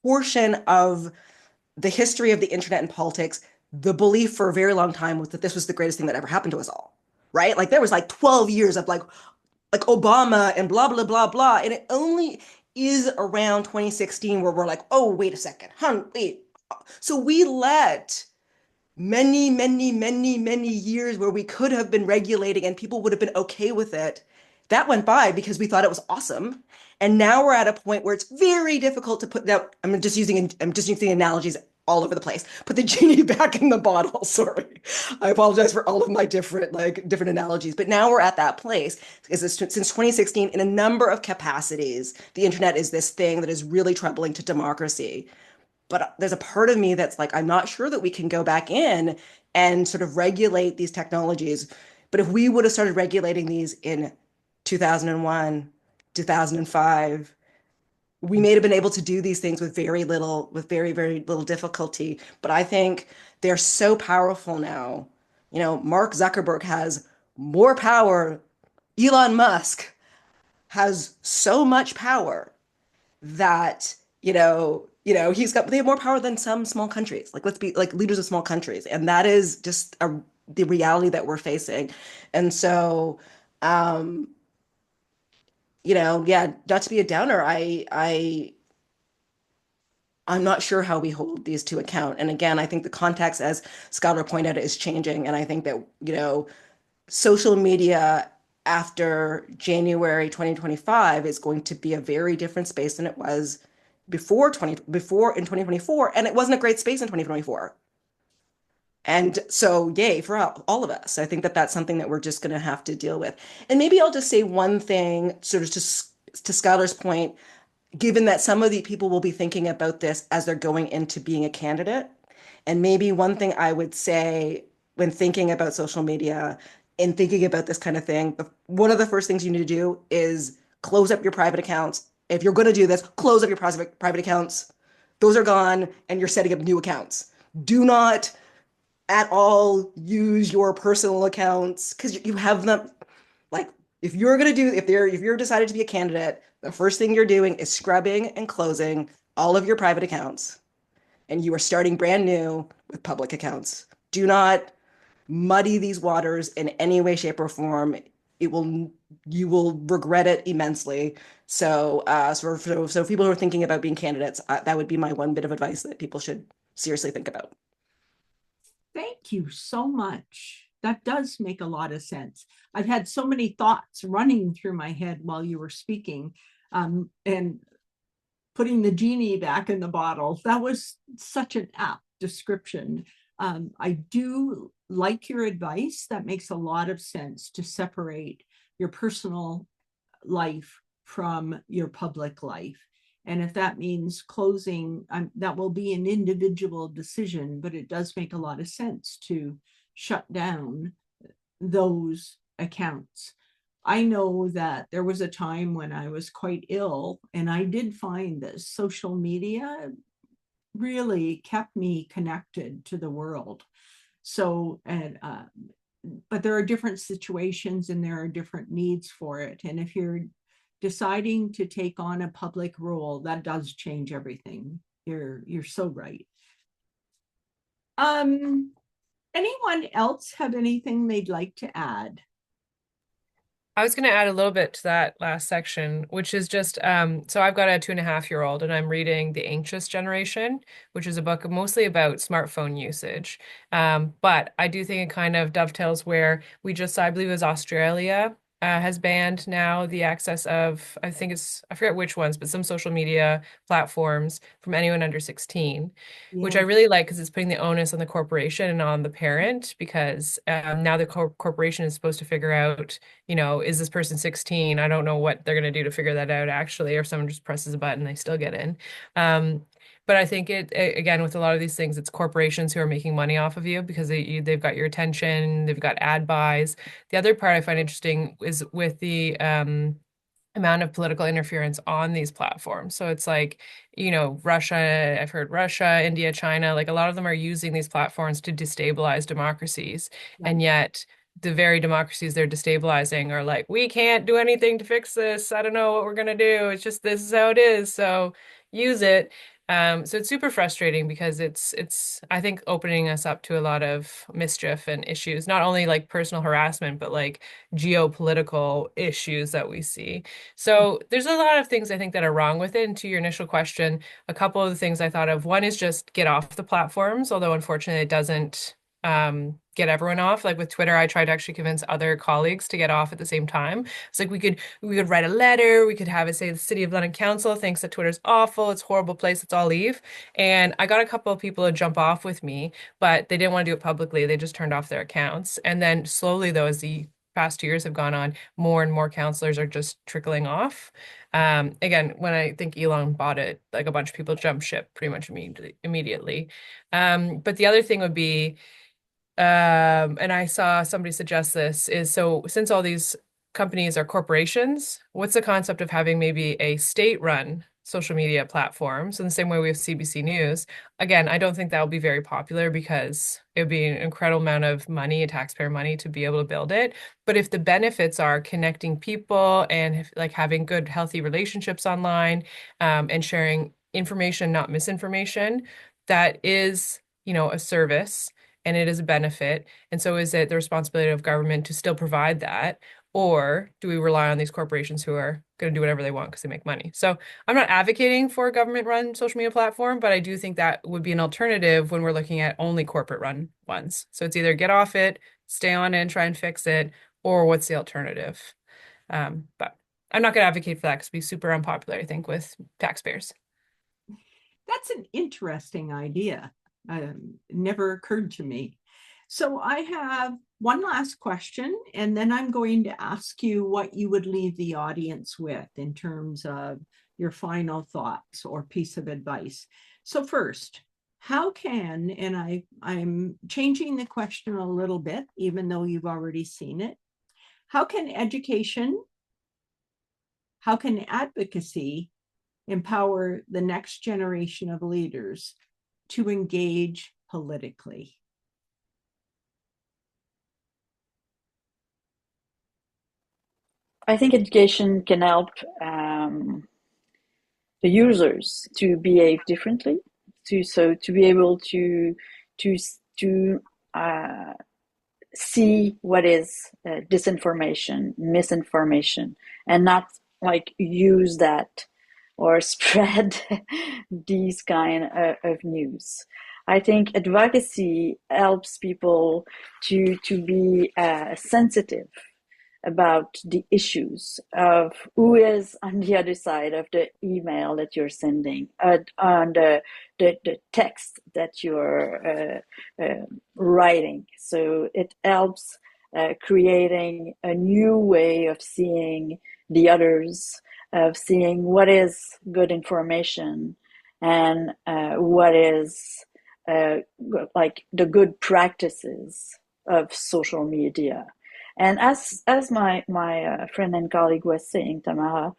portion of the history of the internet and politics, the belief for a very long time was that this was the greatest thing that ever happened to us all, right? Like there was like 12 years of like Obama and blah blah blah blah, and it only is around 2016 where we're like, oh wait a second, wait. So we let many years where we could have been regulating and people would have been okay with it. That went by because we thought it was awesome. And now we're at a point where it's very difficult to put that. I'm just using analogies all over the place. Put the genie back in the bottle. Sorry. I apologize for all of my different analogies. But now we're at that place because since 2016, in a number of capacities, the internet is this thing that is really troubling to democracy. But there's a part of me that's like, I'm not sure that we can go back in and sort of regulate these technologies. But if we would have started regulating these in 2001, 2005, we may have been able to do these things with very little difficulty. But I think they're so powerful now. Mark Zuckerberg has more power. Elon Musk has so much power that they have more power than some small countries. Like let's be like leaders of small countries, and that is just the reality that we're facing. And so, yeah, not to be a downer, I'm not sure how we hold these to account. And again, I think the context, as Skylar pointed out, is changing, and I think that social media after January 2025 is going to be a very different space than it was before in 2024, and it wasn't a great space in 2024. And so, yay for all of us. I think that that's something that we're just going to have to deal with. And maybe I'll just say one thing, sort of to Skylar's point, given that some of the people will be thinking about this as they're going into being a candidate. And maybe one thing I would say when thinking about social media and thinking about this kind of thing, one of the first things you need to do is close up your private accounts. If you're going to do this, close up your private accounts. Those are gone, and you're setting up new accounts. Do not at all use your personal accounts because you have them. Like if you're decided to be a candidate, the first thing you're doing is scrubbing and closing all of your private accounts, and you are starting brand new with public accounts. Do not muddy these waters in any way, shape, or form. You will regret it immensely. So people who are thinking about being candidates, that would be my one bit of advice that people should seriously think about.
Thank you so much. That does make a lot of sense. I've had so many thoughts running through my head while you were speaking, and putting the genie back in the bottle. That was such an apt description. I do like your advice. That makes a lot of sense to separate your personal life from your public life. And if that means closing, that will be an individual decision, but it does make a lot of sense to shut down those accounts. I know that there was a time when I was quite ill, and I did find that social media really kept me connected to the world. So, but there are different situations and there are different needs for it. And if you're deciding to take on a public role, that does change everything. You're so right. Anyone else have anything they'd like to add?
I was going to add a little bit to that last section, which is just so I've got a 2.5-year-old and I'm reading The Anxious Generation, which is a book mostly about smartphone usage. But I do think it kind of dovetails where we just, I believe it was Australia, has banned now the access of, I think it's, I forget which ones, but some social media platforms from anyone under 16, which I
Yeah,
really like because it's putting the onus on the corporation and on the parent because now the corporation is supposed to figure out, is this person 16? I don't know what they're going to do to figure that out actually, or someone just presses a button, they still get in. But I think again, with a lot of these things, it's corporations who are making money off of you because they've got your attention, they've got ad buys. The other part I find interesting is with the amount of political interference on these platforms. So it's like, Russia, I've heard Russia, India, China, like a lot of them are using these platforms to destabilize democracies.
yeah.
And yet the very democracies they're destabilizing are like, we can't do anything to fix this. I don't know what we're gonna do. It's just this is how it is. So use it. So it's super frustrating because it's I think opening us up to a lot of mischief and issues, not only like personal harassment, but like geopolitical issues that we see. So there's a lot of things I think that are wrong with it. And to your initial question, a couple of the things I thought of, one is just get off the platforms, although unfortunately it doesn't get everyone off. Like with Twitter, I tried to actually convince other colleagues to get off at the same time. It's like we could write a letter, we could have it say the City of London Council thinks that Twitter's awful, it's a horrible place, let's all leave. And I got a couple of people to jump off with me, but they didn't want to do it publicly. They just turned off their accounts. And then slowly, though, as the past 2 years have gone on, more and more counselors are just trickling off. Again, when I think Elon bought it, like a bunch of people jumped ship pretty much immediately. But the other thing would be, and I saw somebody suggest this, is so since all these companies are corporations, what's the concept of having maybe a state-run social media platforms in the same way we have CBC News? Again, I don't think that will be very popular because it would be an incredible amount of money, taxpayer money, to be able to build it. But if the benefits are connecting people and like having good, healthy relationships online, and sharing information, not misinformation, that is, a service and it is a benefit. And so is it the responsibility of government to still provide that? Or do we rely on these corporations who are going to do whatever they want because they make money? So I'm not advocating for a government-run social media platform, but I do think that would be an alternative when we're looking at only corporate-run ones. So it's either get off it, stay on it and try and fix it, or what's the alternative? But I'm not going to advocate for that because it'd be super unpopular, I think, with taxpayers.
That's an interesting idea. Never occurred to me. So I have one last question, and then I'm going to ask you what you would leave the audience with in terms of your final thoughts or piece of advice. So first, how can, and I'm changing the question a little bit, even though you've already seen it, how can education, how can advocacy empower the next generation of leaders to engage politically?
I think education can help the users to behave differently, to be able to to see what is disinformation, misinformation, and not like use that or spread these kind of news. I think advocacy helps people to be sensitive about the issues of who is on the other side of the email that you're sending, on the text that you're writing. So it helps creating a new way of seeing the others, of seeing what is good information and what is like the good practices of social media. And as my friend and colleague was saying, Tamara,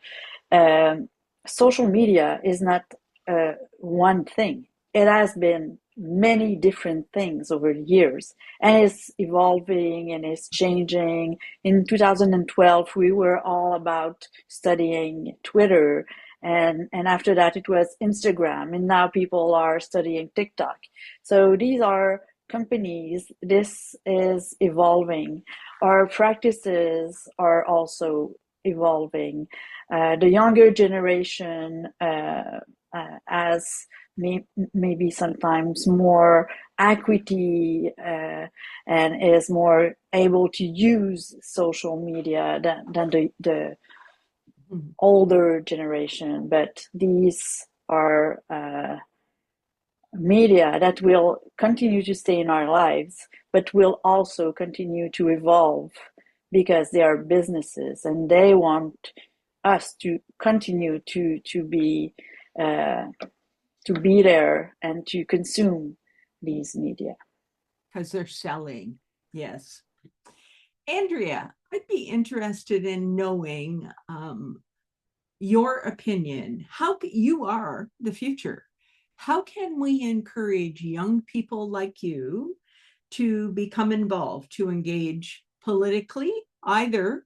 social media is not one thing. it has been many different things over the years, and it's evolving and it's changing. In 2012, we were all about studying Twitter, and after that, it was Instagram, and now people are studying TikTok. So these are companies. This is evolving. Our practices are also evolving. The younger generation has maybe sometimes more equity and is more able to use social media than the older generation. But these are media that will continue to stay in our lives, but will also continue to evolve because they are businesses and they want us to continue uh, to be there and to consume these media.
Because they're selling. Yes. Andrea, I'd be interested in knowing your opinion. How you are the future. How can we encourage young people like you to become involved, to engage politically, either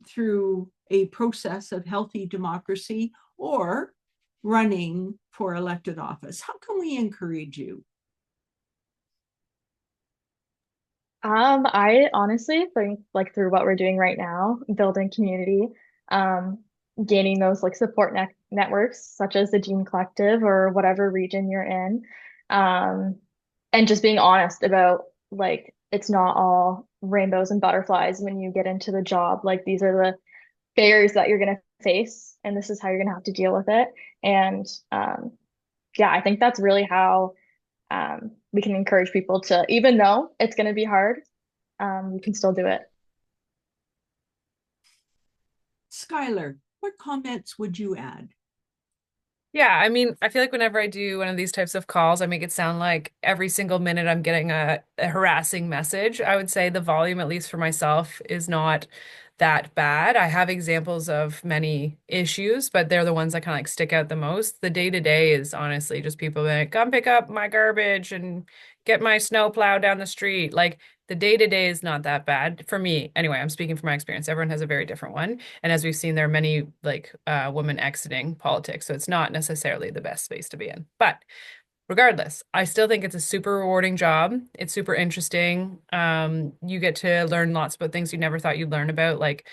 through a process of healthy democracy or running for elected office? How can we encourage you?
I honestly think like through what we're doing right now, building community, um, gaining those like support networks such as the Gene Collective or whatever region you're in, um, and just being honest about like it's not all rainbows and butterflies when you get into the job. Like these are the barriers that you're gonna face, and this is how you're gonna have to deal with it. And yeah, I think that's really how we can encourage people to, even though it's going to be hard, you can still do it.
Skylar, what comments would you add?
Yeah, I mean, I feel like whenever I do one of these types of calls, I make it sound like every single minute I'm getting a harassing message. I would say the volume, at least for myself, is not that bad. I have examples of many issues, but they're the ones that kind of like stick out the most. The day to day is honestly just people being like, come pick up my garbage and get my snow plow down the street. Like the day to day is not that bad for me. Anyway, I'm speaking from my experience. Everyone has a very different one. And as we've seen, there are many like women exiting politics. So it's not necessarily the best space to be in. But regardless, I still think it's a super rewarding job. It's super interesting. You get to learn lots about things you never thought you'd learn about, like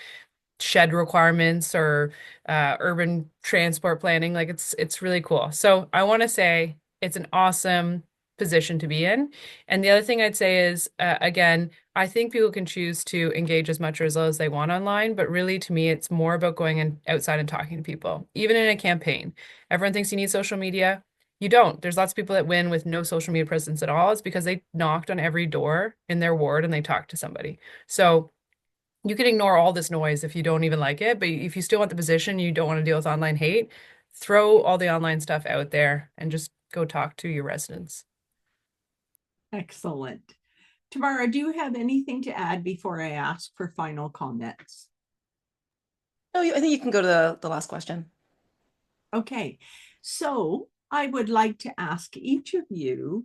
shed requirements or urban transport planning. Like it's really cool. So I want to say it's an awesome position to be in. And the other thing I'd say is, again, I think people can choose to engage as much or as little as they want online, but really to me, it's more about going outside and talking to people, even in a campaign. Everyone thinks you need social media. You don't. There's lots of people that win with no social media presence at all. It's because they knocked on every door in their ward and they talked to somebody. So you can ignore all this noise if you don't even like it, but if you still want the position, you don't want to deal with online hate, throw all the online stuff out there and just go talk to your residents.
Excellent. Tamara, do you have anything to add before I ask for final comments?
No, I think you can go to the last question.
Okay, so I would like to ask each of you,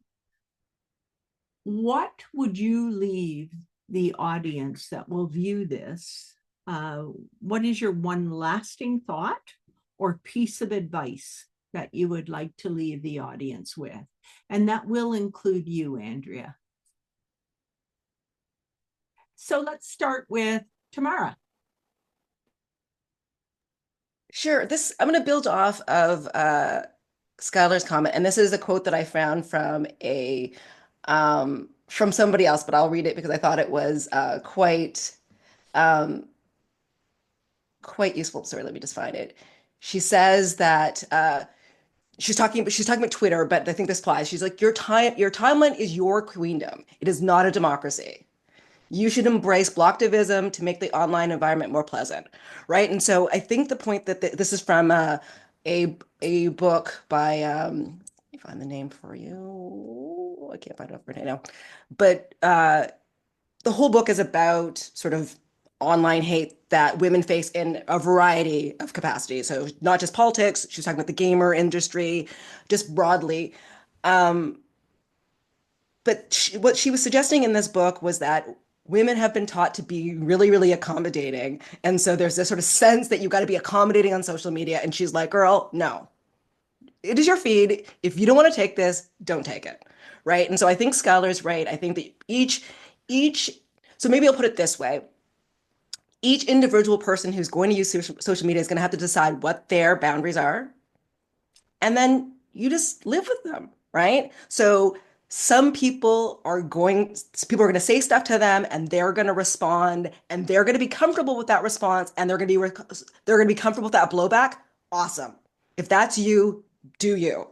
what would you leave the audience that will view this? What is your one lasting thought or piece of advice that you would like to leave the audience with? And that will include you, Andrea. So let's start with Tamara.
Sure. I'm going to build off of Skylar's comment, and this is a quote that I found from somebody else, but I'll read it because I thought it was um, quite useful. Sorry, let me just find it. She says that she's talking about Twitter, but I think this applies. She's like, your timeline is your queendom. It is not a democracy. You should embrace blocktivism to make the online environment more pleasant, right? And so I think the point that this is from a book by let me find the name for you. I can't find it right now, but the whole book is about sort of online hate that women face in a variety of capacities. So not just politics, she was talking about the gamer industry, just broadly. Um, but what she was suggesting in this book was that women have been taught to be really, really accommodating. And so there's this sort of sense that you've got to be accommodating on social media. And she's like, girl, no, it is your feed. If you don't want to take this, don't take it. Right. And so I think Skylar's right. I think that each, so maybe I'll put it this way. Each individual person who's going to use social media is going to have to decide what their boundaries are. And then you just live with them, right? So some people are going to say stuff to them and they're going to respond and they're going to be comfortable with that response and they're going to be comfortable with that blowback. Awesome. If that's you, do you.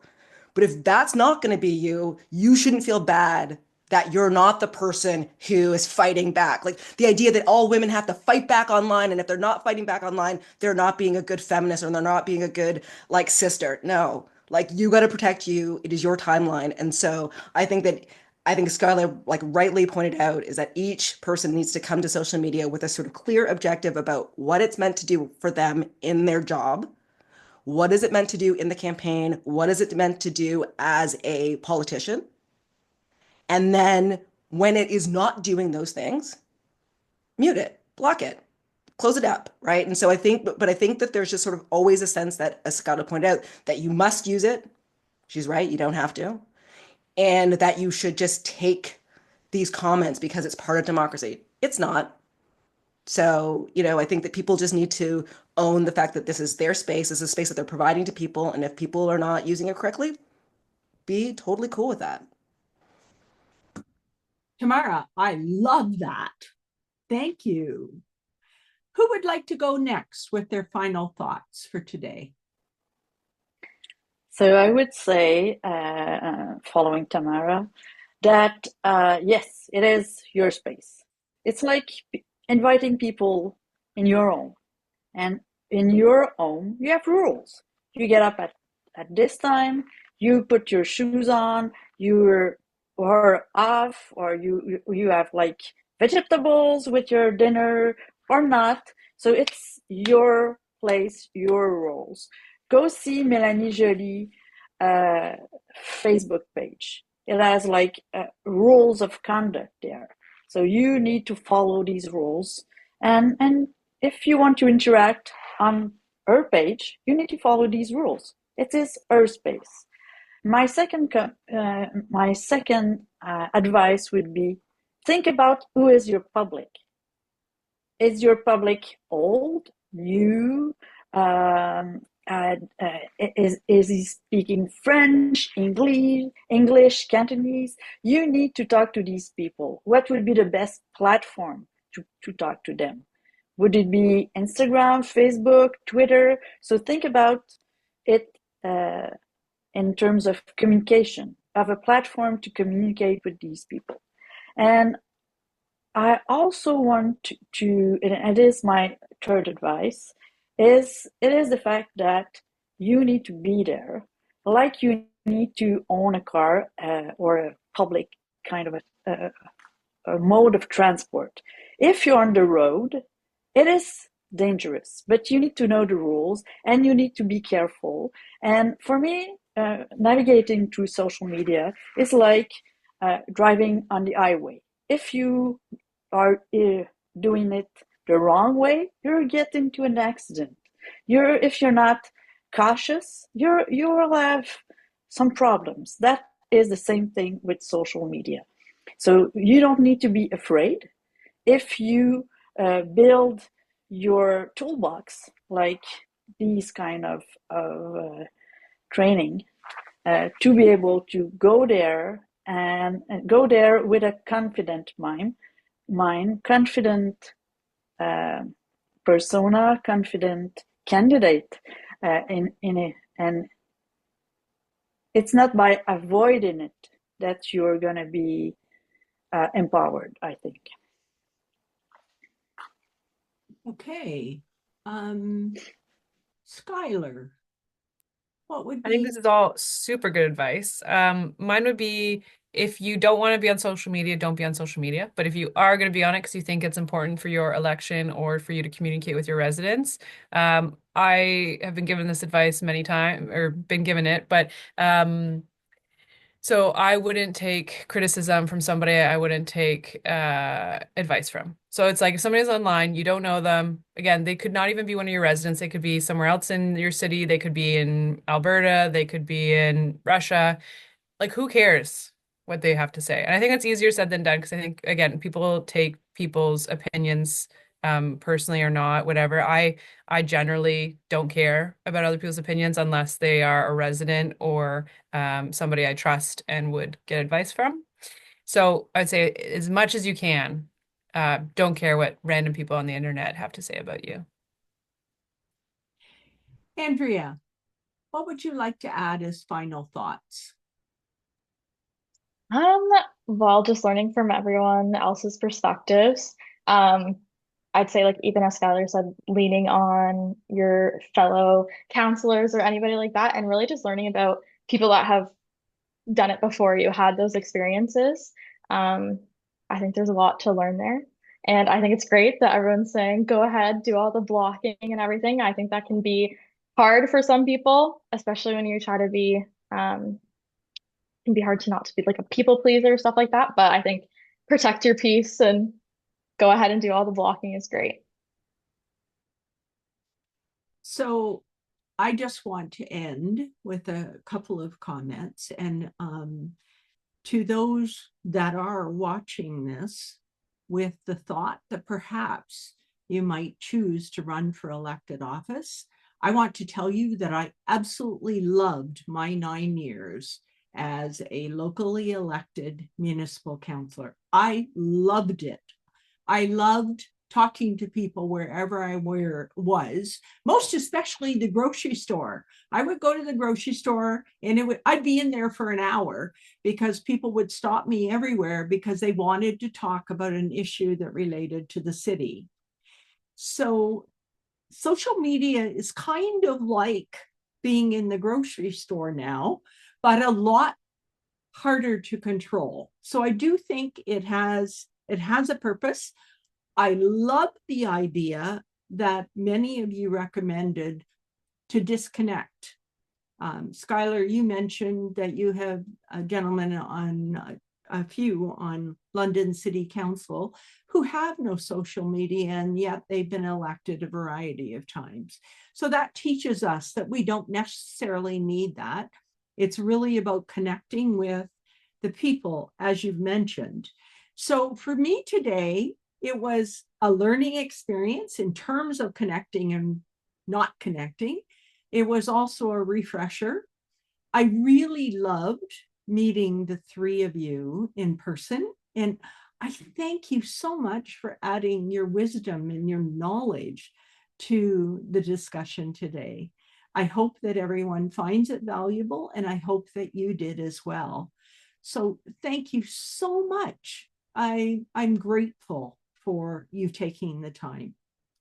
But if that's not going to be you, you shouldn't feel bad that you're not the person who is fighting back. Like the idea that all women have to fight back online, and if they're not fighting back online, they're not being a good feminist or they're not being a good like sister. No, like you got to protect you. It is your timeline. And so I think Scarlett like rightly pointed out is that each person needs to come to social media with a sort of clear objective about what it's meant to do for them in their job. What is it meant to do in the campaign? What is it meant to do as a politician? And then when it is not doing those things, mute it, block it, close it up, right? And so I think that there's just sort of always a sense that, as Scott pointed out, that you must use it. She's right, you don't have to. And that you should just take these comments because it's part of democracy. It's not. So, I think that people just need to own the fact that this is their space, this is a space that they're providing to people. And if people are not using it correctly, be totally cool with that.
Tamara, I love that. Thank you. Who would like to go next with their final thoughts for today?
So I would say, following Tamara, that yes, it is your space. It's like inviting people in your home. And in your home, you have rules. You get up at this time, you put your shoes on, you're or off, or you have like vegetables with your dinner or not. So it's your place, your rules. Go see Melanie Joly Facebook page. It has like rules of conduct there. So you need to follow these rules. And if you want to interact on her page, you need to follow these rules. It is her space. My second advice would be think about who is your public. Is your public old, new? Is he speaking French, English, Cantonese? You need to talk to these people. What would be the best platform to talk to them? Would it be Instagram, Facebook, Twitter? So think about it in terms of communication, of a platform to communicate with these people. And I also want to, and it is my third advice, it is the fact that you need to be there, like you need to own a car or a public kind of a mode of transport. If you're on the road, it is dangerous, but you need to know the rules and you need to be careful. And for me, navigating through social media is like driving on the highway. If you are doing it the wrong way, you'll get into an accident. If you're not cautious, you will have some problems. That is the same thing with social media. So you don't need to be afraid. If you build your toolbox, like these kind of training, to be able to go there and go there with a confident mind, confident persona, confident candidate and it's not by avoiding it that you're going to be empowered, I think.
Okay. Skylar, what would
I think
be
this is all super good advice. Mine would be if you don't want to be on social media, don't be on social media. But if you are going to be on it because you think it's important for your election or for you to communicate with your residents, I have been given this advice many times or been given it, but so I wouldn't take criticism from somebody I wouldn't take advice from. So it's like if somebody's online, you don't know them. Again, they could not even be one of your residents. They could be somewhere else in your city. They could be in Alberta. They could be in Russia. Like, who cares what they have to say? And I think that's easier said than done because I think, again, people take people's opinions personally or not, whatever. I generally don't care about other people's opinions unless they are a resident or somebody I trust and would get advice from. So I'd say as much as you can, don't care what random people on the internet have to say about you.
Andrea, what would you like to add as final thoughts?
Um, well, just learning from everyone else's perspectives. Um, I'd say, like even as Skylar said, leaning on your fellow counselors or anybody like that, and really just learning about people that have done it before you, had those experiences. Um, I think there's a lot to learn there. And I think it's great that everyone's saying, go ahead, do all the blocking and everything. I think that can be hard for some people, especially when you try to be can be hard to not to be like a people pleaser, stuff like that. But I think protect your peace and go ahead and do all the blocking is great.
So I just want to end with a couple of comments. And to those that are watching this with the thought that perhaps you might choose to run for elected office, I want to tell you that I absolutely loved my 9 years as a locally elected municipal councillor. I loved it. I loved talking to people wherever I was, most especially the grocery store. I would go to the grocery store and I'd be in there for an hour because people would stop me everywhere because they wanted to talk about an issue that related to the city. So social media is kind of like being in the grocery store now, but a lot harder to control. So I do think it has a purpose. I love the idea that many of you recommended to disconnect. Skylar, you mentioned that you have a gentleman on a few on London City Council who have no social media, and yet they've been elected a variety of times. So that teaches us that we don't necessarily need that. It's really about connecting with the people, as you've mentioned. So for me today, it was a learning experience in terms of connecting and not connecting. It was also a refresher. I really loved meeting the three of you in person. And I thank you so much for adding your wisdom and your knowledge to the discussion today. I hope that everyone finds it valuable, and I hope that you did as well. So thank you so much. I'm grateful for you taking the time.